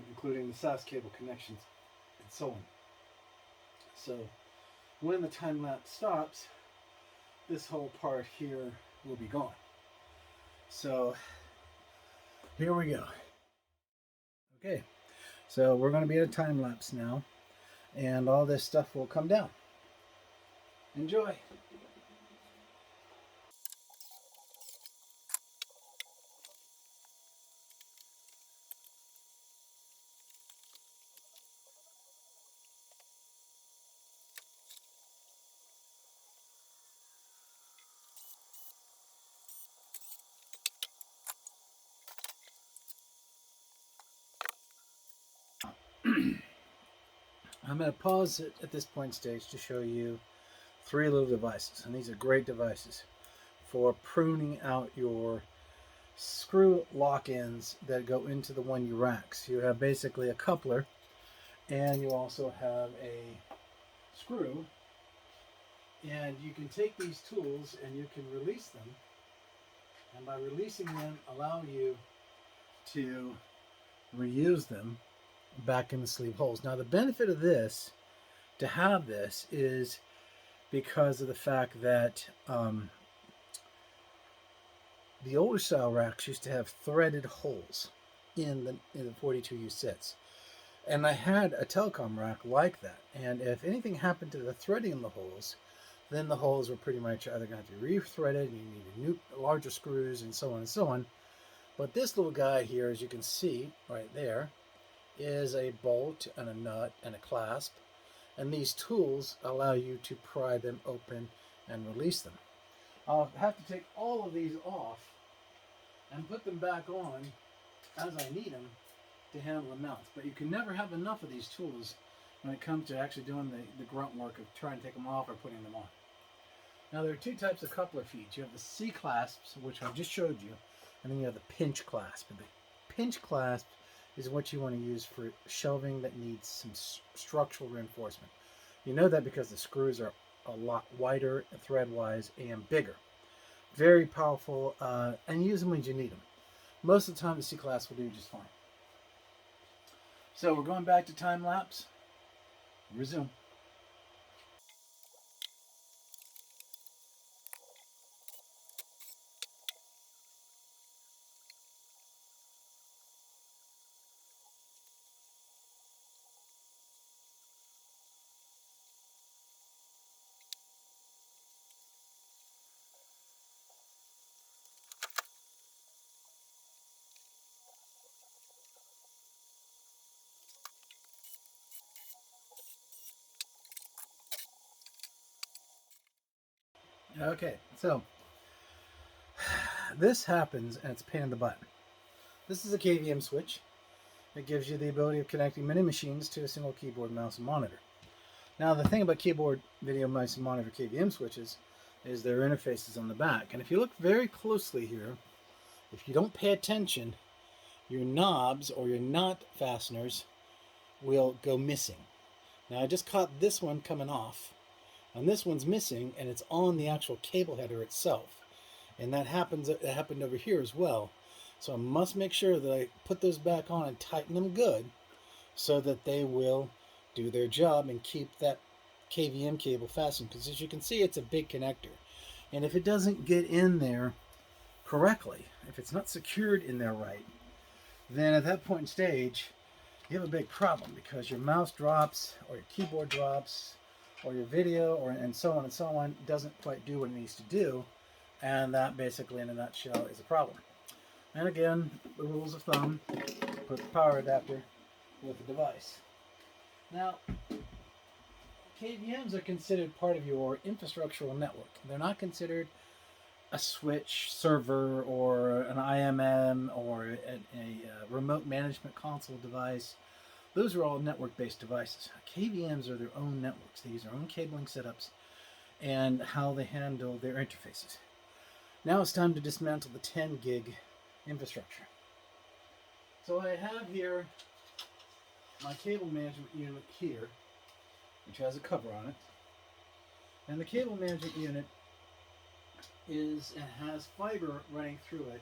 including the SAS cable connections and so on. So when the time lapse stops, this whole part here will be gone. So here we go. Okay, so we're going to be in a time lapse now, and all this stuff will come down. Enjoy. I'm going to pause it at this point stage to show you three little devices, and these are great devices for pruning out your screw lock-ins that go into the 1U racks. You have basically a coupler, and you also have a screw, and you can take these tools and you can release them, and by releasing them allow you to reuse them back in the sleeve holes. Now the benefit of this, to have this, is because of the fact that the older style racks used to have threaded holes in the 42U sets. And I had a telecom rack like that. And if anything happened to the threading in the holes, then the holes were pretty much either going to have to be rethreaded, you needed larger screws, and so on and so on. But this little guy here, as you can see right there, is a bolt and a nut and a clasp. And these tools allow you to pry them open and release them. I'll have to take all of these off and put them back on as I need them to handle the mounts. But you can never have enough of these tools when it comes to actually doing the grunt work of trying to take them off or putting them on. Now there are two types of coupler feet. You have the C clasps, which I just showed you, and then you have the pinch clasp. And the pinch clasp is what you want to use for shelving that needs some structural reinforcement. You know that because the screws are a lot wider thread-wise and bigger. Very powerful, and use them when you need them. Most of the time the C clasp will do just fine. So we're going back to time lapse. Resume. Okay, so this happens and it's a pain in the butt. This is a KVM switch. It gives you the ability of connecting many machines to a single keyboard, mouse, and monitor. Now the thing about keyboard, video, mouse, and monitor KVM switches is their interfaces on the back. And if you look very closely here, if you don't pay attention, your knobs or your nut fasteners will go missing. Now I just caught this one coming off, and this one's missing, and it's on the actual cable header itself. And that happened over here as well. So I must make sure that I put those back on and tighten them good so that they will do their job and keep that KVM cable fastened. Because as you can see, it's a big connector. And if it doesn't get in there correctly, if it's not secured in there right, then at that point in stage, you have a big problem because your mouse drops or your keyboard drops or your video and so on doesn't quite do what it needs to do. And that basically in a nutshell is a problem. And again, the rules of thumb, put the power adapter with the device. Now, KVMs are considered part of your infrastructural network. They're not considered a switch, server, or an IMM, or a remote management console device. Those are all network-based devices. KVMs are their own networks. They use their own cabling setups and how they handle their interfaces. Now it's time to dismantle the 10 gig infrastructure. So I have here my cable management unit here, which has a cover on it. And the cable management unit has fiber running through it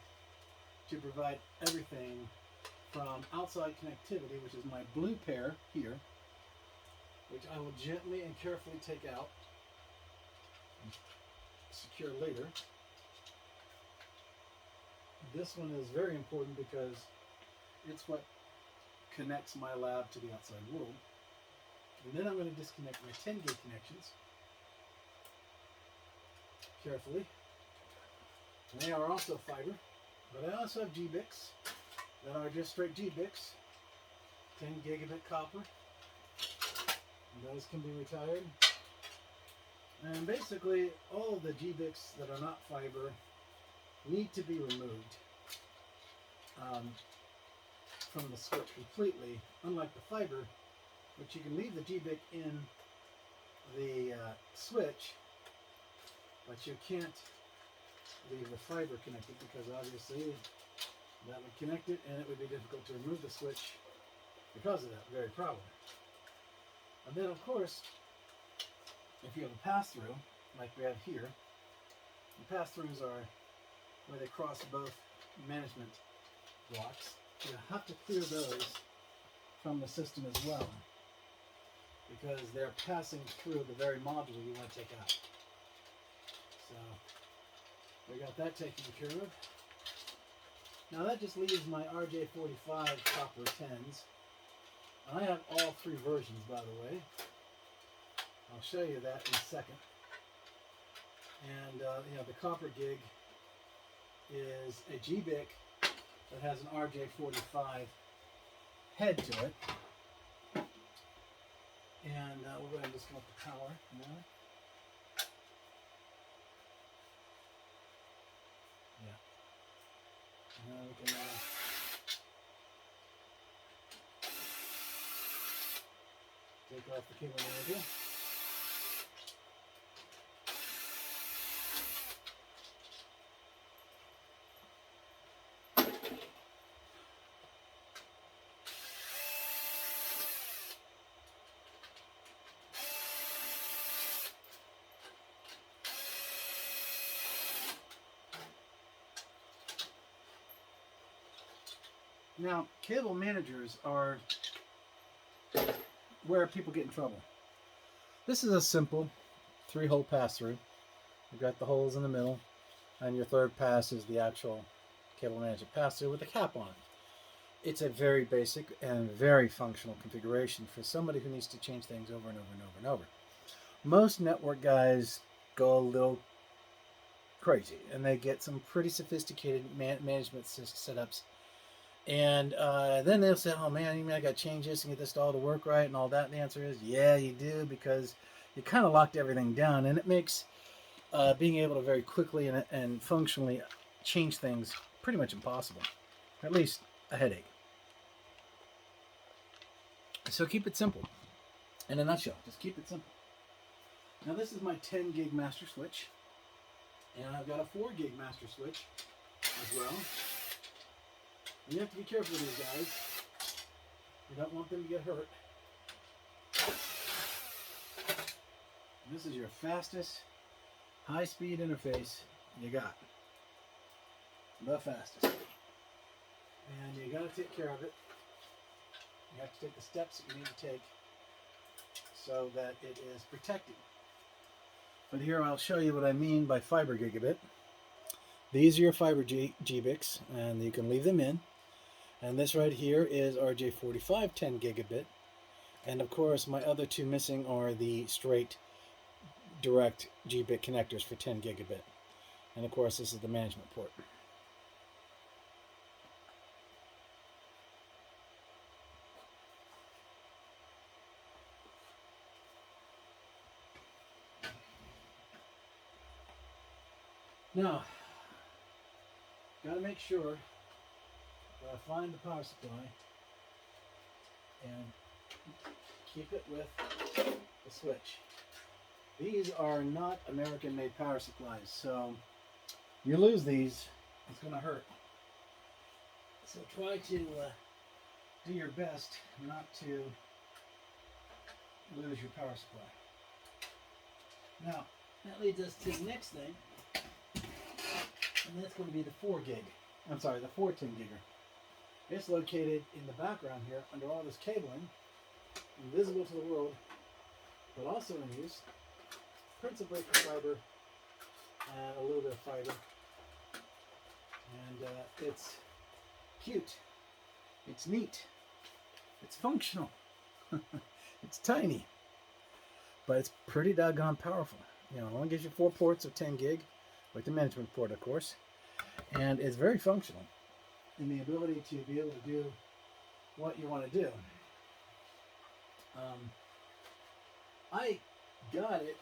to provide everything from outside connectivity, which is my blue pair here, which I will gently and carefully take out and secure later. This one is very important because it's what connects my lab to the outside world. And then I'm going to disconnect my 10 gig connections carefully. And they are also fiber, but I also have GBICs that are just straight GBICs, 10 gigabit copper. And those can be retired. And basically, all of the GBICs that are not fiber need to be removed from the switch completely, unlike the fiber, which you can leave the GBIC in the switch, but you can't leave the fiber connected because obviously that would connect it and it would be difficult to remove the switch because of that very problem. And then of course, if you have a pass-through, like we have here, the pass-throughs are where they cross both management blocks. You have to clear those from the system as well, because they're passing through the very module you want to take out. So we got that taken care of. Now that just leaves my RJ45 copper 10s. I have all three versions, by the way. I'll show you that in a second. And the copper gig is a GBIC that has an RJ45 head to it. And we'll go ahead and disconnect the power now. Yeah. And then we can take off the cable manager. Now, cable managers are where people get in trouble. This is a simple 3-hole pass-through. You've got the holes in the middle, and your third pass is the actual cable manager pass-through with a cap on it. It's a very basic and very functional configuration for somebody who needs to change things over and over and over and over. Most network guys go a little crazy, and they get some pretty sophisticated management setups. And then they'll say, oh man, you mean I got to change this and get this all to work right and all that? And the answer is, yeah, you do, because you kind of locked everything down. And it makes being able to very quickly and functionally change things pretty much impossible. Or at least a headache. So keep it simple. In a nutshell, just keep it simple. Now this is my 10 gig master switch. And I've got a 4 gig master switch as well. You have to be careful with these guys. You don't want them to get hurt. And this is your fastest high-speed interface you got. The fastest. And you got to take care of it. You have to take the steps that you need to take so that it is protected. But here I'll show you what I mean by fiber gigabit. These are your fiber GBICs, and you can leave them in. And this right here is RJ45 10 gigabit. And of course, my other two missing are the straight direct GBIC connectors for 10 gigabit. And of course, this is the management port. Now, got to make sure that I find the power supply and keep it with the switch. These are not American-made power supplies, so you lose these, it's going to hurt. So try to do your best not to lose your power supply. Now, that leads us to the next thing, and that's going to be the 4 gig. I'm sorry, the 410 gigger. It's located in the background here under all this cabling, invisible to the world, but also in use, principally for fiber and a little bit of fiber. And it's cute. It's neat. It's functional. It's tiny, but it's pretty doggone powerful. You know, it only gives you 4 ports of 10 gig, like the management port, of course, and it's very functional in the ability to be able to do what you want to do. I got it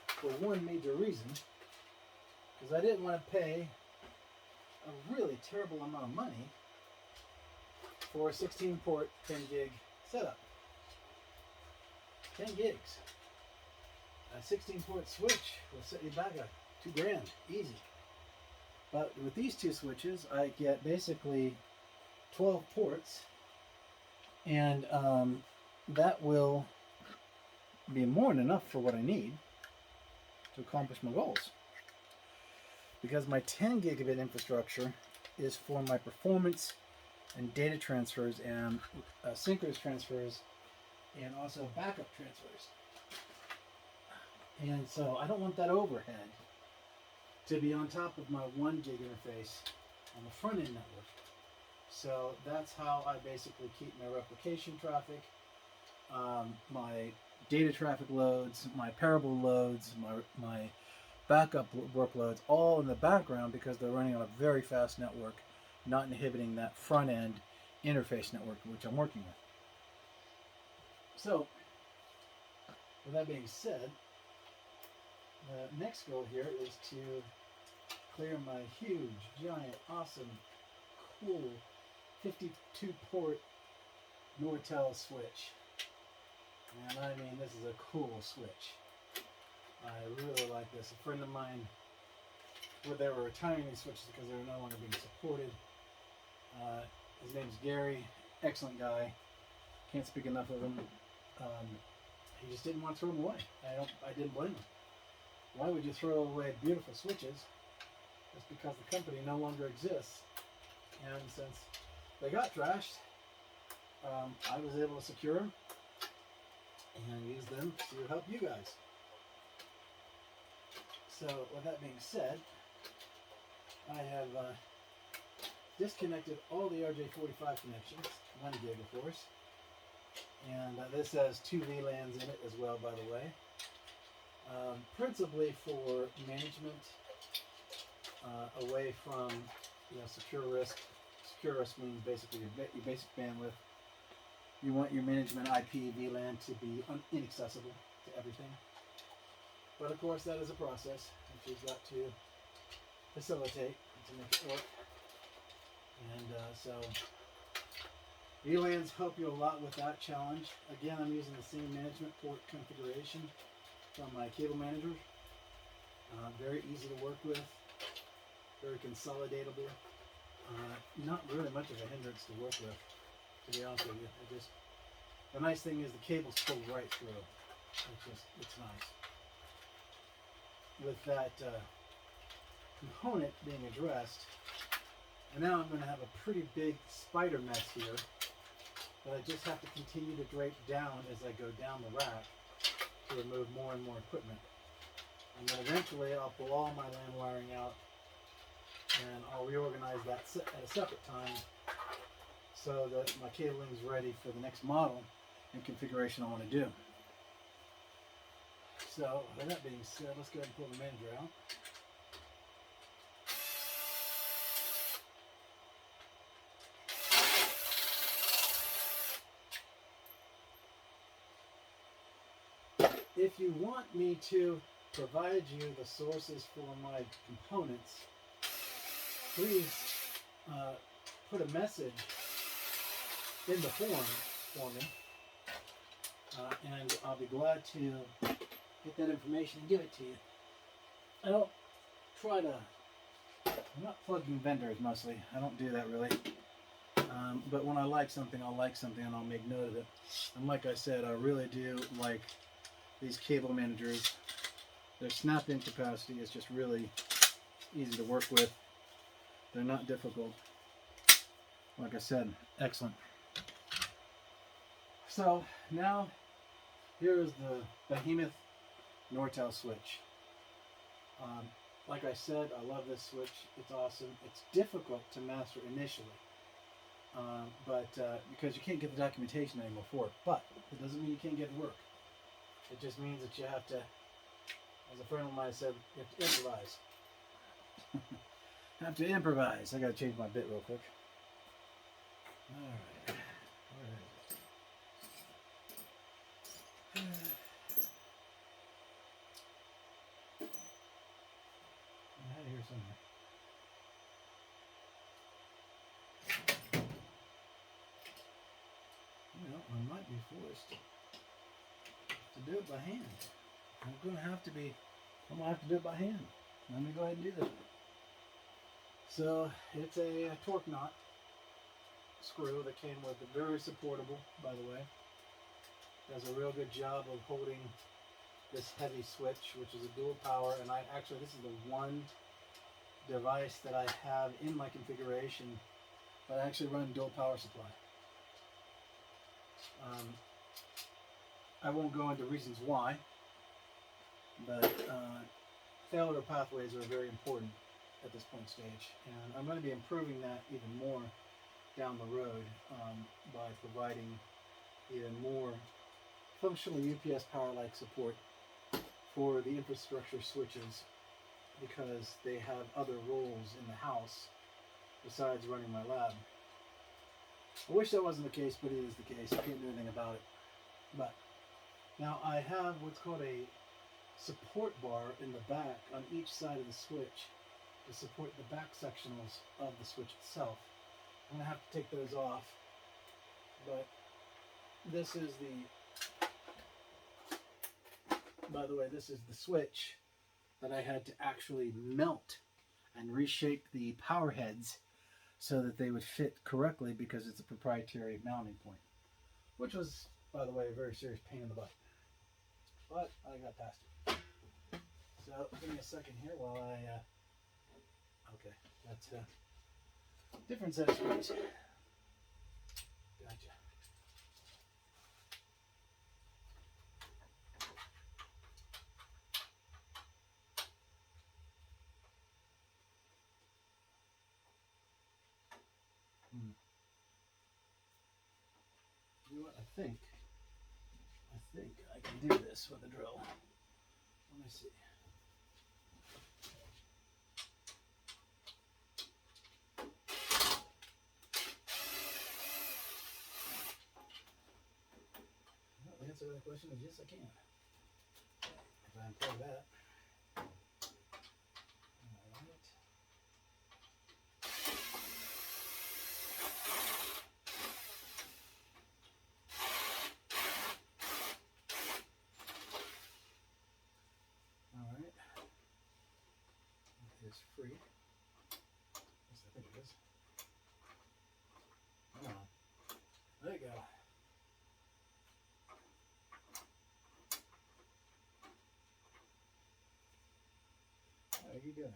for one major reason, because I didn't want to pay a really terrible amount of money for a 16 port 10 gig setup. 10 gigs. A 16 port switch will set you back a $2,000 easy. But with these two switches, I get basically 12 ports, and that will be more than enough for what I need to accomplish my goals. Because my 10 gigabit infrastructure is for my performance and data transfers and synchronous transfers and also backup transfers. And so I don't want that overhead to be on top of my 1 gig interface on the front end network. So that's how I basically keep my replication traffic, my data traffic loads, my parable loads, my backup workloads all in the background, because they're running on a very fast network, not inhibiting that front end interface network which I'm working with. So with that being said, the next goal here is to clear my huge, giant, awesome, cool 52 port Nortel switch. And I mean, this is a cool switch. I really like this. A friend of mine, well, they were retiring these switches because they were no longer being supported. His name's Gary, excellent guy. Can't speak enough of him. He just didn't want to throw them away. I didn't blame him. Why would you throw away beautiful switches? It's because the company no longer exists. And since they got trashed, I was able to secure them and use them to help you guys. So with that being said, I have disconnected all the RJ45 connections, 1 gig of course, and this has 2 VLANs in it as well, by the way, principally for management, away from secure risk. Secure risk means basically your basic bandwidth. You want your management IP VLAN to be inaccessible to everything. But of course, that is a process that you've got to facilitate to make it work. And so VLANs help you a lot with that challenge. Again, I'm using the same management port configuration from my cable manager. Very easy to work with, very consolidatable. Not really much of a hindrance to work with, to be honest with you. The nice thing is the cables pull right through. It's nice. With that component being addressed, and now I'm going to have a pretty big spider mess here that I just have to continue to drape down as I go down the rack to remove more and more equipment. And then eventually I'll pull all my LAN wiring out and I'll reorganize that at a separate time so that my cabling is ready for the next model and configuration I want to do. So with that being said, let's go ahead and pull the manager out. If you want me to provide you the sources for my components, please put a message in the forum for me, and I'll be glad to get that information and give it to you. I don't try to, I'm not plugging vendors mostly. I don't do that really. But when I like something, I'll like something and I'll make note of it. And like I said, I really do like these cable managers. Their snap-in capacity is just really easy to work with. They're not difficult. Like I said, excellent. So now here is the behemoth Nortel switch. Like I said, I love this switch. It's awesome. It's difficult to master initially. Because you can't get the documentation anymore for it. But it doesn't mean you can't get work. It just means that you have to, as a friend of mine said, you have to improvise. Have to improvise. I gotta change my bit real quick. Alright. Where is it? I had it here somewhere. Well, I might be forced to do it by hand. I'm gonna have to do it by hand. Let me go ahead and do that. So it's a torque knot screw that came with it. Very supportable, by the way. Does a real good job of holding this heavy switch, which is a dual power. And this is the one device that I have in my configuration that I actually run dual power supply. I won't go into reasons why, but failure pathways are very important at this point stage, and I'm going to be improving that even more down the road by providing even more functional UPS power-like support for the infrastructure switches, because they have other roles in the house besides running my lab. I wish that wasn't the case, but it is the case. I can't do anything about it. But now I have what's called a support bar in the back on each side of the switch to support the back sectionals of the switch itself. I'm going to have to take those off, but this is by the way, this is the switch that I had to actually melt and reshape the power heads so that they would fit correctly, because it's a proprietary mounting point, which was, by the way, a very serious pain in the butt. But I got past it. So give me a second here while I, okay, that's a different set of screws. Gotcha. You know what, I think I can do this with a drill. Let me see. Well, the answer to that question is yes, I can. If I unplug that. Alright. Alright. It is free. Yes, I think it is. Come on. There you go. How are you doing?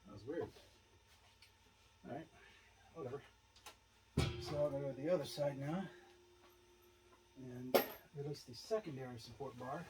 That was weird. Alright, whatever. So I'll go to the other side now and release the secondary support bar.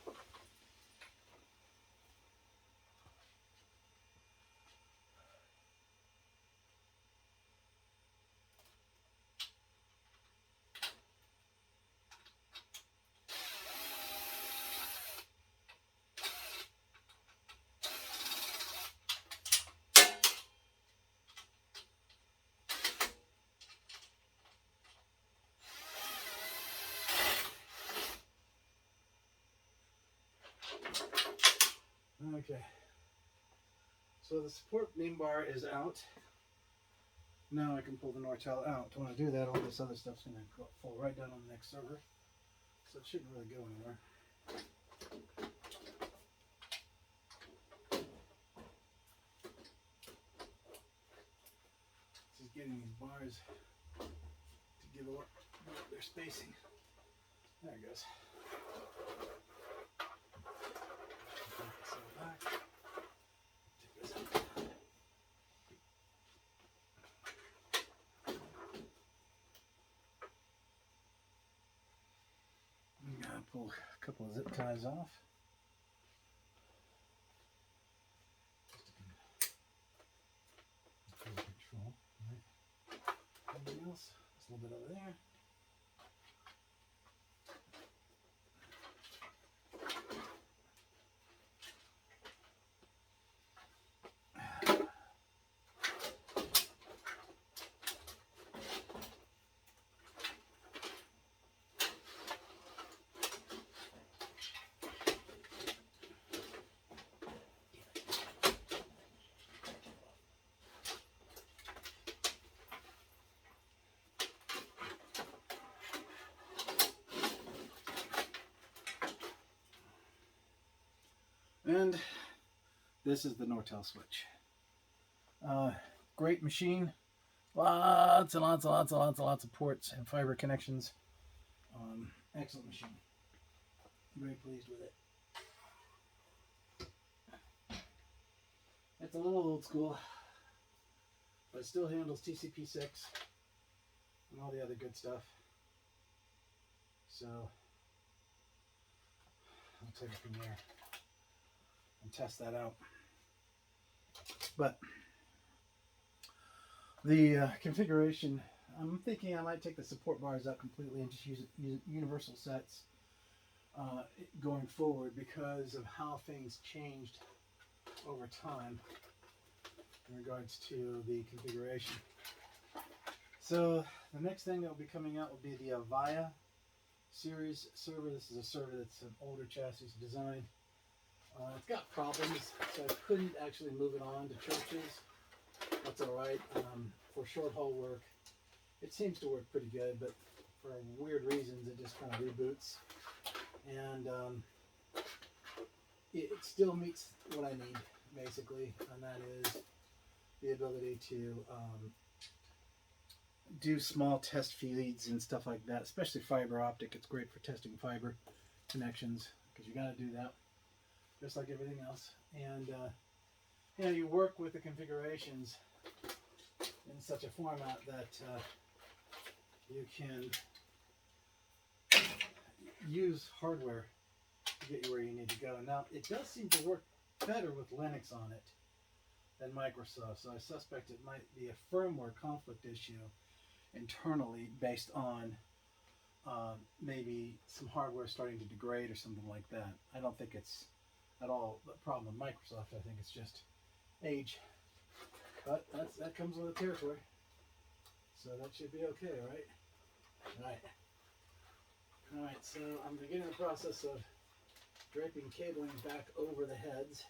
Okay, so the support main bar is out. Now I can pull the Nortel out. When I do that, all this other stuff's going to fall right down on the next server, so it shouldn't really go anywhere. Just getting these bars to give up their spacing. There it goes. Back. Take this out. a couple of zip ties off. Control. Right. Anything else? Just a little bit over there. And this is the Nortel switch. Great machine. Lots and lots and lots and lots and lots of ports and fiber connections. Excellent machine. Very pleased with it. It's a little old school, but it still handles TCP6 and all the other good stuff. So I'll take it from there and test that out. But the configuration, I'm thinking I might take the support bars out completely and just use universal sets going forward because of how things changed over time in regards to the configuration. So the next thing that will be coming out will be the Avaya series server. This is a server that's an older chassis design. It's got problems, so I couldn't actually move it on to churches. That's all right. For short haul work, it seems to work pretty good, but for weird reasons, it just kind of reboots. And it still meets what I need, basically, and that is the ability to do small test feeds and stuff like that, especially fiber optic. It's great for testing fiber connections because you got to do that, just like everything else. And you know, you work with the configurations in such a format that you can use hardware to get you where you need to go. Now, it does seem to work better with Linux on it than Microsoft, so I suspect it might be a firmware conflict issue internally based on maybe some hardware starting to degrade or something like that. I don't think it's at all a problem with Microsoft. I think it's just age. But that comes with the territory. So that should be okay, right? Alright, so I'm beginning the process of draping cabling back over the heads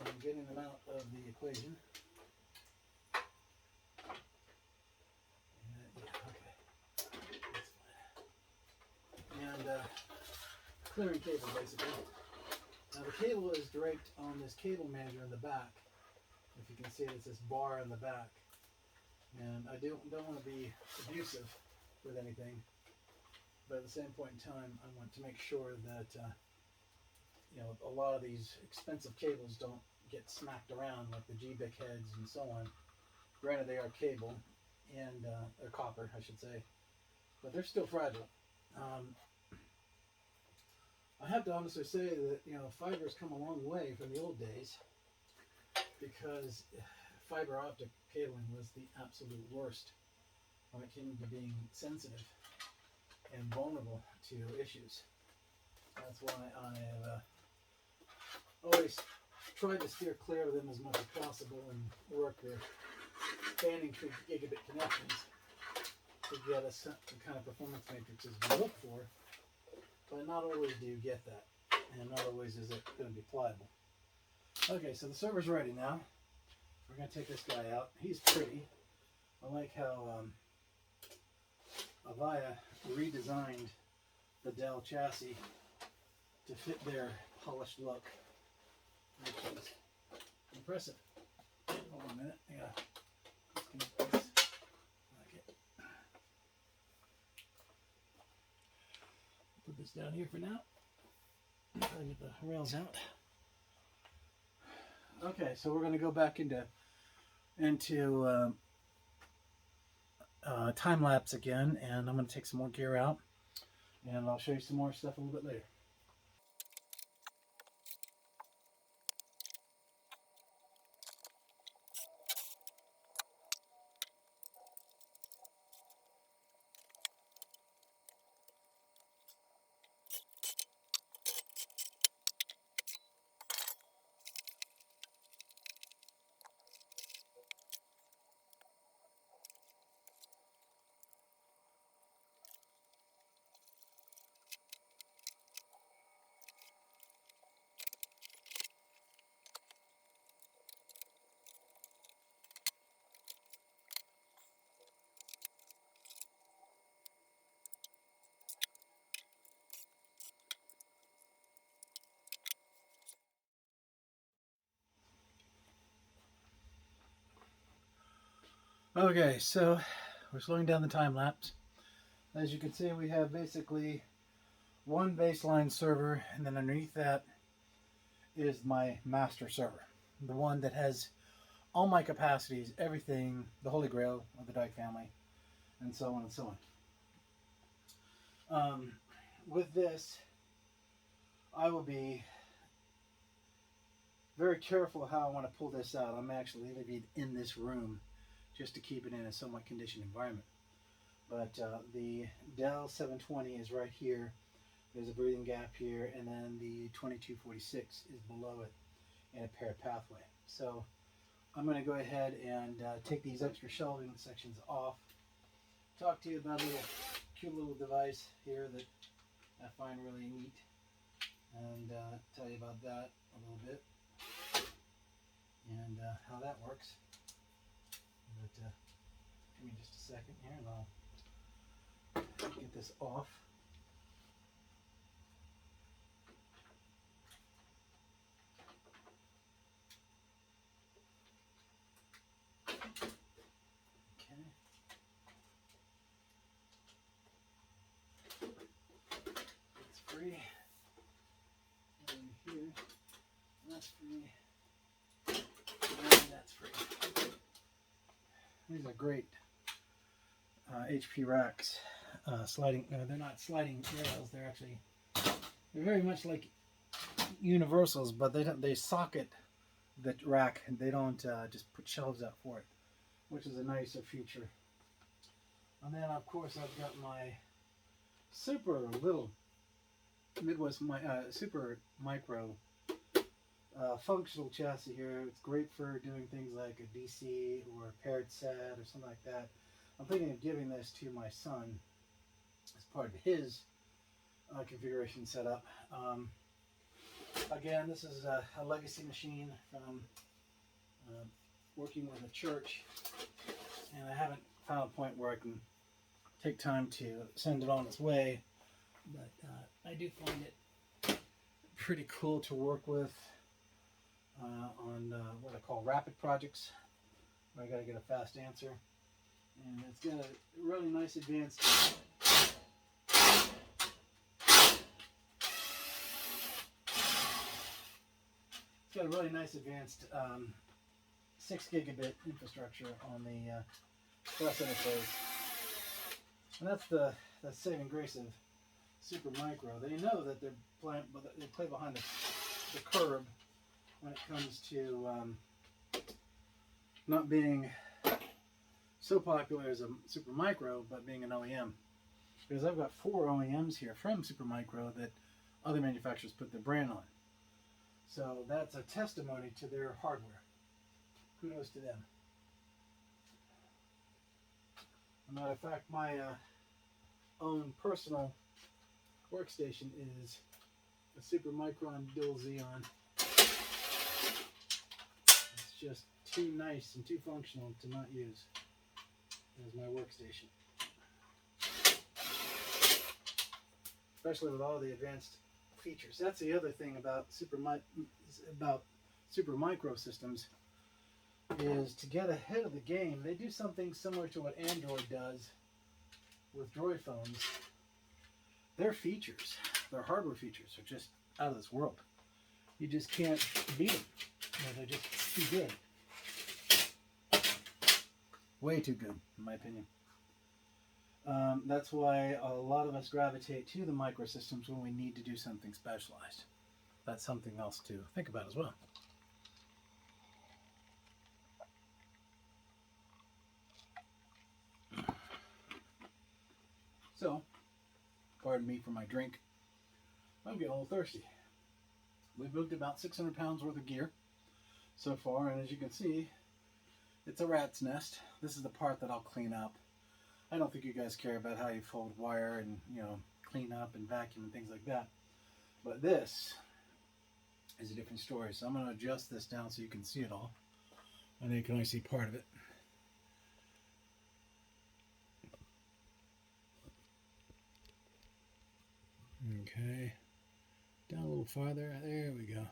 and getting them out of the equation. And clearing cable, basically. Now the cable is draped on this cable manager in the back. If you can see, it's this bar in the back. And I don't want to be abusive with anything, but at the same point in time, I want to make sure that you know, a lot of these expensive cables don't get smacked around like the GBIC heads and so on. Granted, they are cable and they're copper, I should say, but they're still fragile. I have to honestly say that, you know, fiber's come a long way from the old days, because fiber optic cabling was the absolute worst when it came to being sensitive and vulnerable to issues. That's why I have always tried to steer clear of them as much as possible and work with spanning tree gigabit connections to get us the kind of performance matrices we look for, but not always do you get that, and not always is it going to be pliable. Okay, so the server's ready now. We're going to take this guy out. He's pretty. I like how Avaya redesigned the Dell chassis to fit their polished look, which is impressive. Hold on a minute. Yeah. Okay. Put this down here for now. Try to get the rails out. Okay, so we're going to go back into time lapse again, and I'm going to take some more gear out. And I'll show you some more stuff a little bit later. Okay, so we're slowing down the time lapse. As you can see, we have basically one baseline server, and then underneath that is my master server, the one that has all my capacities, everything, the holy grail of the Dyke family, and so on and so on. With this, I will be very careful how I want to pull this out. I'm actually leaving it in this room just to keep it in a somewhat conditioned environment. But the Dell 720 is right here. There's a breathing gap here, and then the 2246 is below it in a paired pathway. So I'm going to go ahead and take these extra shelving sections off. Talk to you about a little cute little device here that I find really neat, and tell you about that a little bit and how that works. But give me just a second here, and I'll get this off. Okay. It's free. And here, that's free. And that's free. These are great HP racks. Sliding. They're not sliding rails. They're very much like universals, but they socket the rack, and they don't just put shelves out for it, which is a nicer feature. And then of course I've got my super little Midwest super micro functional chassis here. It's great for doing things like a DC or a paired set or something like that. I'm thinking of giving this to my son as part of his configuration setup. Again, this is a legacy machine from working with a church, and I haven't found a point where I can take time to send it on its way, but I do find it pretty cool to work with on what I call rapid projects, where I got to get a fast answer. And it's got a really nice advanced It's got a really nice advanced 6 gigabit infrastructure on the bus interface, and that's the saving grace of Super Micro. They know that they play behind the curve when it comes to not being so popular as a Super Micro, but being an OEM. Because I've got 4 OEMs here from Super Micro that other manufacturers put their brand on. So that's a testimony to their hardware. Kudos to them. As a matter of fact, my own personal workstation is a Super Micron Dual Xeon. It's just too nice and too functional to not use as my workstation. Especially with all the advanced features. That's the other thing about Super Micro systems, is to get ahead of the game. They do something similar to what Android does with Droid phones. Their features, their hardware features, are just out of this world. You just can't beat them. They're just too good. Way too good, in my opinion. That's why a lot of us gravitate to the microsystems when we need to do something specialized. That's something else to think about as well. So, pardon me for my drink. I'm getting a little thirsty. We've moved about 600 pounds worth of gear so far, and as you can see, it's a rat's nest. This is the part that I'll clean up. I don't think you guys care about how you fold wire and, clean up and vacuum and things like that. But this is a different story. So I'm going to adjust this down so you can see it all. I know you can only see part of it. Okay. Down a little farther. There we go.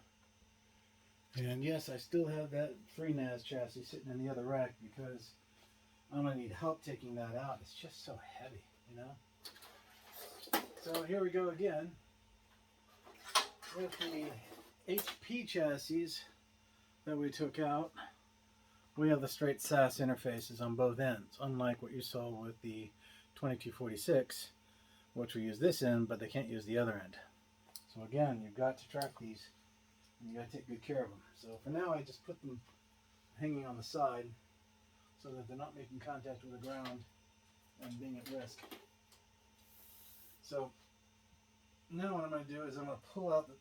And yes, I still have that 3NAS chassis sitting in the other rack because I'm going to need help taking that out. It's just so heavy, So here we go again with the HP chassis that we took out. We have the straight SAS interfaces on both ends, unlike what you saw with the 2246, which we use this end, but they can't use the other end. So again, you've got to track these, and you got to take good care of them. So for now, I just put them hanging on the side so that they're not making contact with the ground and being at risk. So now what I'm going to do is I'm going to pull out the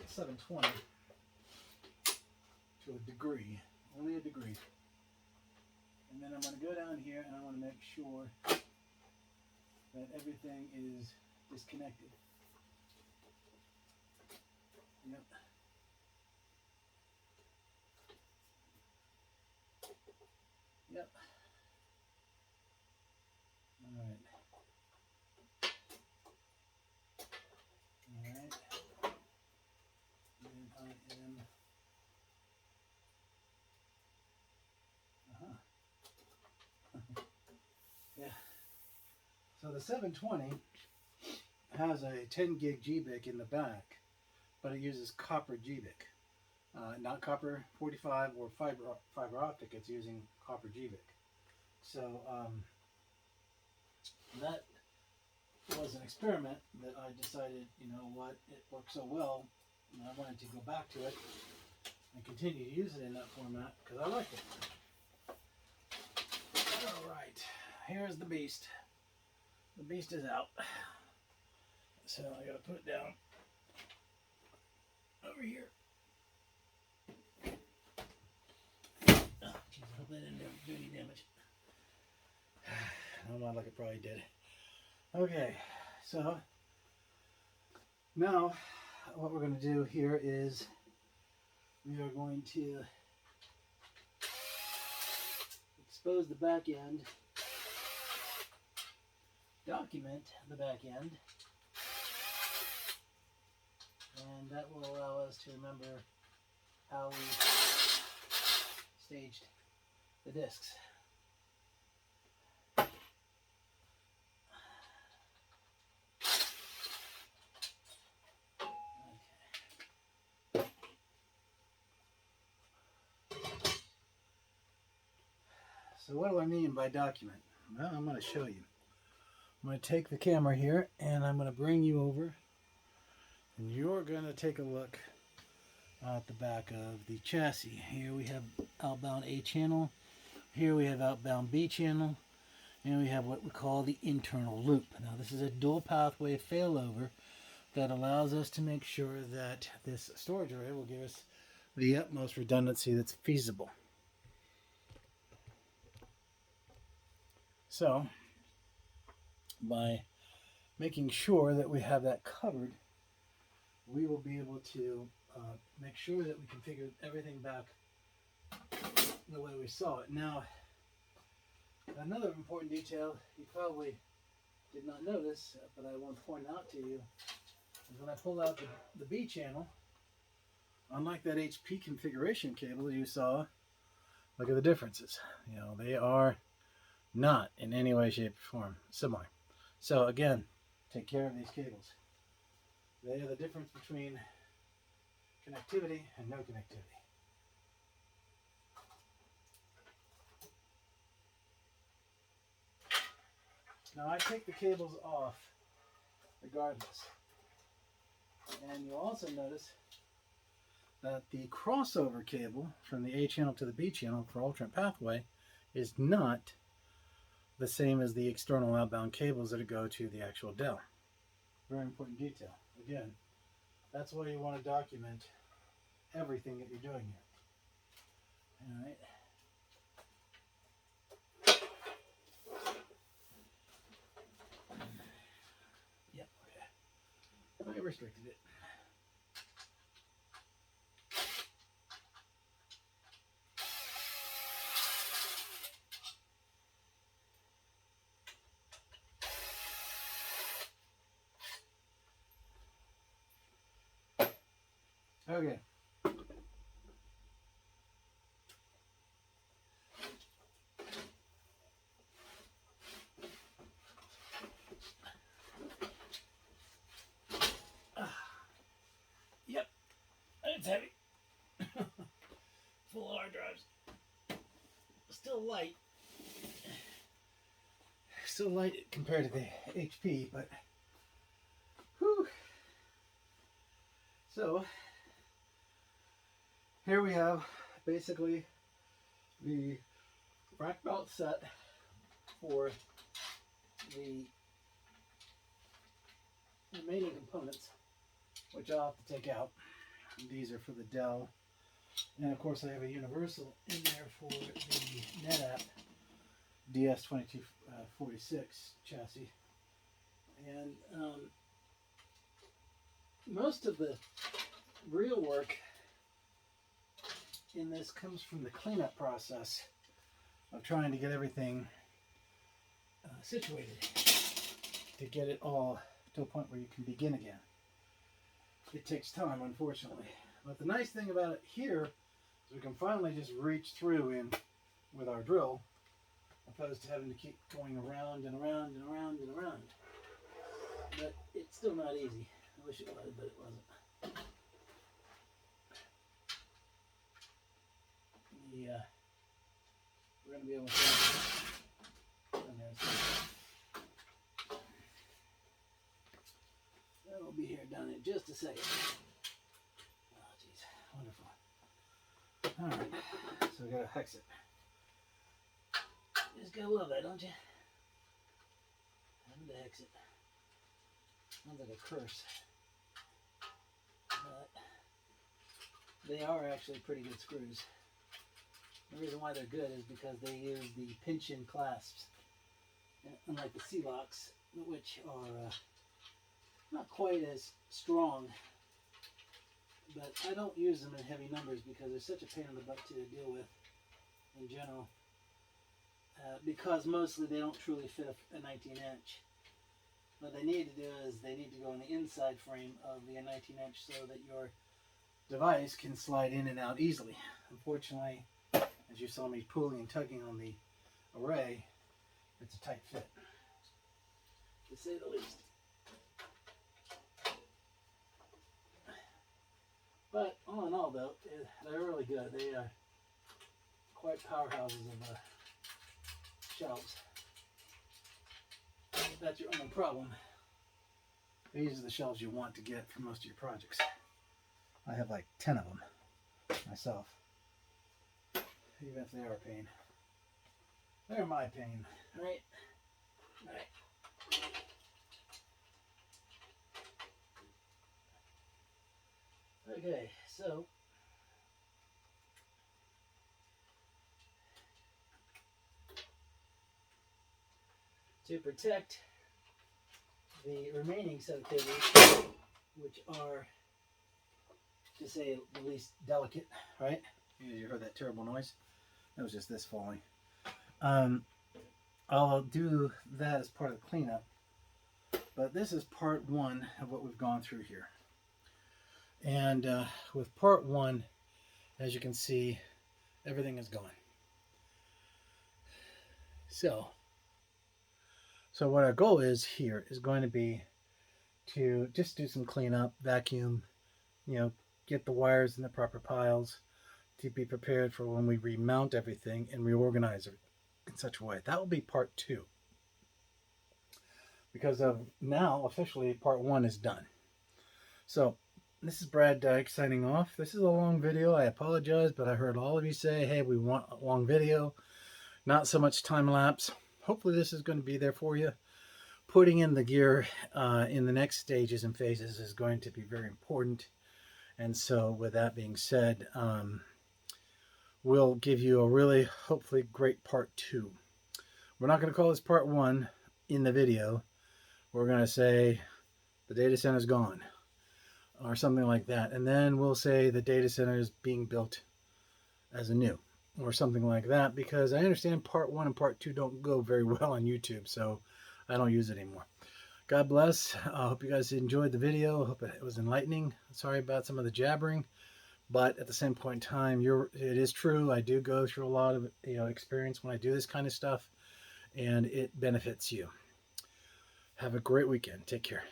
720 to a degree, only a degree. And then I'm going to go down here and I want to make sure that everything is disconnected. Yep. Yep. All right. All right. And I am. Yeah. So the 720 has a 10 gig GBIC in the back, but it uses copper GBIC, not copper 45 or fiber optic. It's using copper GBIC. So that was an experiment that I decided, it worked so well, and I wanted to go back to it and continue to use it in that format because I like it. All right, here's the beast. The beast is out. So I gotta put it down over here. Oh, geez, I hope that didn't do any damage. No, not like it probably did. Okay, so now what we're going to do here is we are going to expose the back end, document the back end, and that will allow us to remember how we staged the discs. So what do I mean by document? Well, I'm going to show you. I'm going to take the camera here and I'm going to bring you over and you're going to take a look at the back of the chassis. Here we have outbound A channel, here we have outbound B channel, and we have what we call the internal loop. Now this is a dual pathway failover that allows us to make sure that this storage array will give us the utmost redundancy that's feasible. So, by making sure that we have that covered, we will be able to make sure that we configure everything back the way we saw it. Now, another important detail you probably did not notice, but I want to point out to you, is when I pull out the B channel, unlike that HP configuration cable you saw, look at the differences. They are not in any way, shape, or form similar. So again, take care of these cables. They are the difference between connectivity and no connectivity. Now I take the cables off regardless. And you'll also notice that the crossover cable from the A channel to the B channel for alternate pathway is not the same as the external outbound cables that go to the actual dell. Very important detail. Again, that's why you want to document everything that you're doing here. All right. Yep. Okay. I restricted it. Okay. Yep. It's heavy. Full hard drives. Still light. Still light compared to the HP, but whew. So here we have basically the rack mount set for the remaining components, which I'll have to take out. These are for the Dell, and of course I have a universal in there for the NetApp DS2246 chassis, and most of the real work in this comes from the cleanup process of trying to get everything situated to get it all to a point where you can begin again. It takes time, unfortunately, but the nice thing about it here is we can finally just reach through in with our drill, opposed to having to keep going around and around and around and around. But it's still not easy. I wish it was, but it wasn't. We're going to be able to I'll be here done in just a second. Oh, jeez. Wonderful. Alright, so we got to hex it. You just gotta love that, don't you? Having to hex it. Sounds like a curse. But they are actually pretty good screws. The reason why they're good is because they use the pinch-in clasps, unlike the C-locks, which are not quite as strong. But I don't use them in heavy numbers because they're such a pain in the butt to deal with in general. Because mostly they don't truly fit a 19-inch. What they need to do is they need to go in the inside frame of the 19-inch so that your device can slide in and out easily. Unfortunately, as you saw me pulling and tugging on the array, it's a tight fit, to say the least. But all in all, though, they're really good. They are quite powerhouses of shelves. If that's your only problem, these are the shelves you want to get for most of your projects. I have like 10 of them myself, even if they are a pain. They're my pain, right? Right. Okay, so to protect the remaining set of cables, which are, to say the least, delicate, right? You heard that terrible noise? That was just this falling. I'll do that as part of the cleanup, but this is part one of what we've gone through here. And with part one, as you can see, everything is gone. So what our goal is here is going to be to just do some cleanup, vacuum, get the wires in the proper piles to be prepared for when we remount everything and reorganize it in such a way. That will be part two. because of now officially part one is done. So this is Brad Dyke signing off. This is a long video. I apologize, but I heard all of you say, hey, we want a long video, not so much time lapse. Hopefully this is going to be there for you. Putting in the gear in the next stages and phases is going to be very important. And so with that being said, we'll give you a really hopefully great part two. We're not going to call this part one in the video. We're going to say the data center is gone or something like that. And then we'll say the data center is being built as a new or something like that, because I understand part one and part two don't go very well on YouTube, so I don't use it anymore. God bless. I hope you guys enjoyed the video. I hope it was enlightening. Sorry about some of the jabbering, but at the same point in time, it is true. I do go through a lot of experience when I do this kind of stuff, and it benefits you. Have a great weekend. Take care.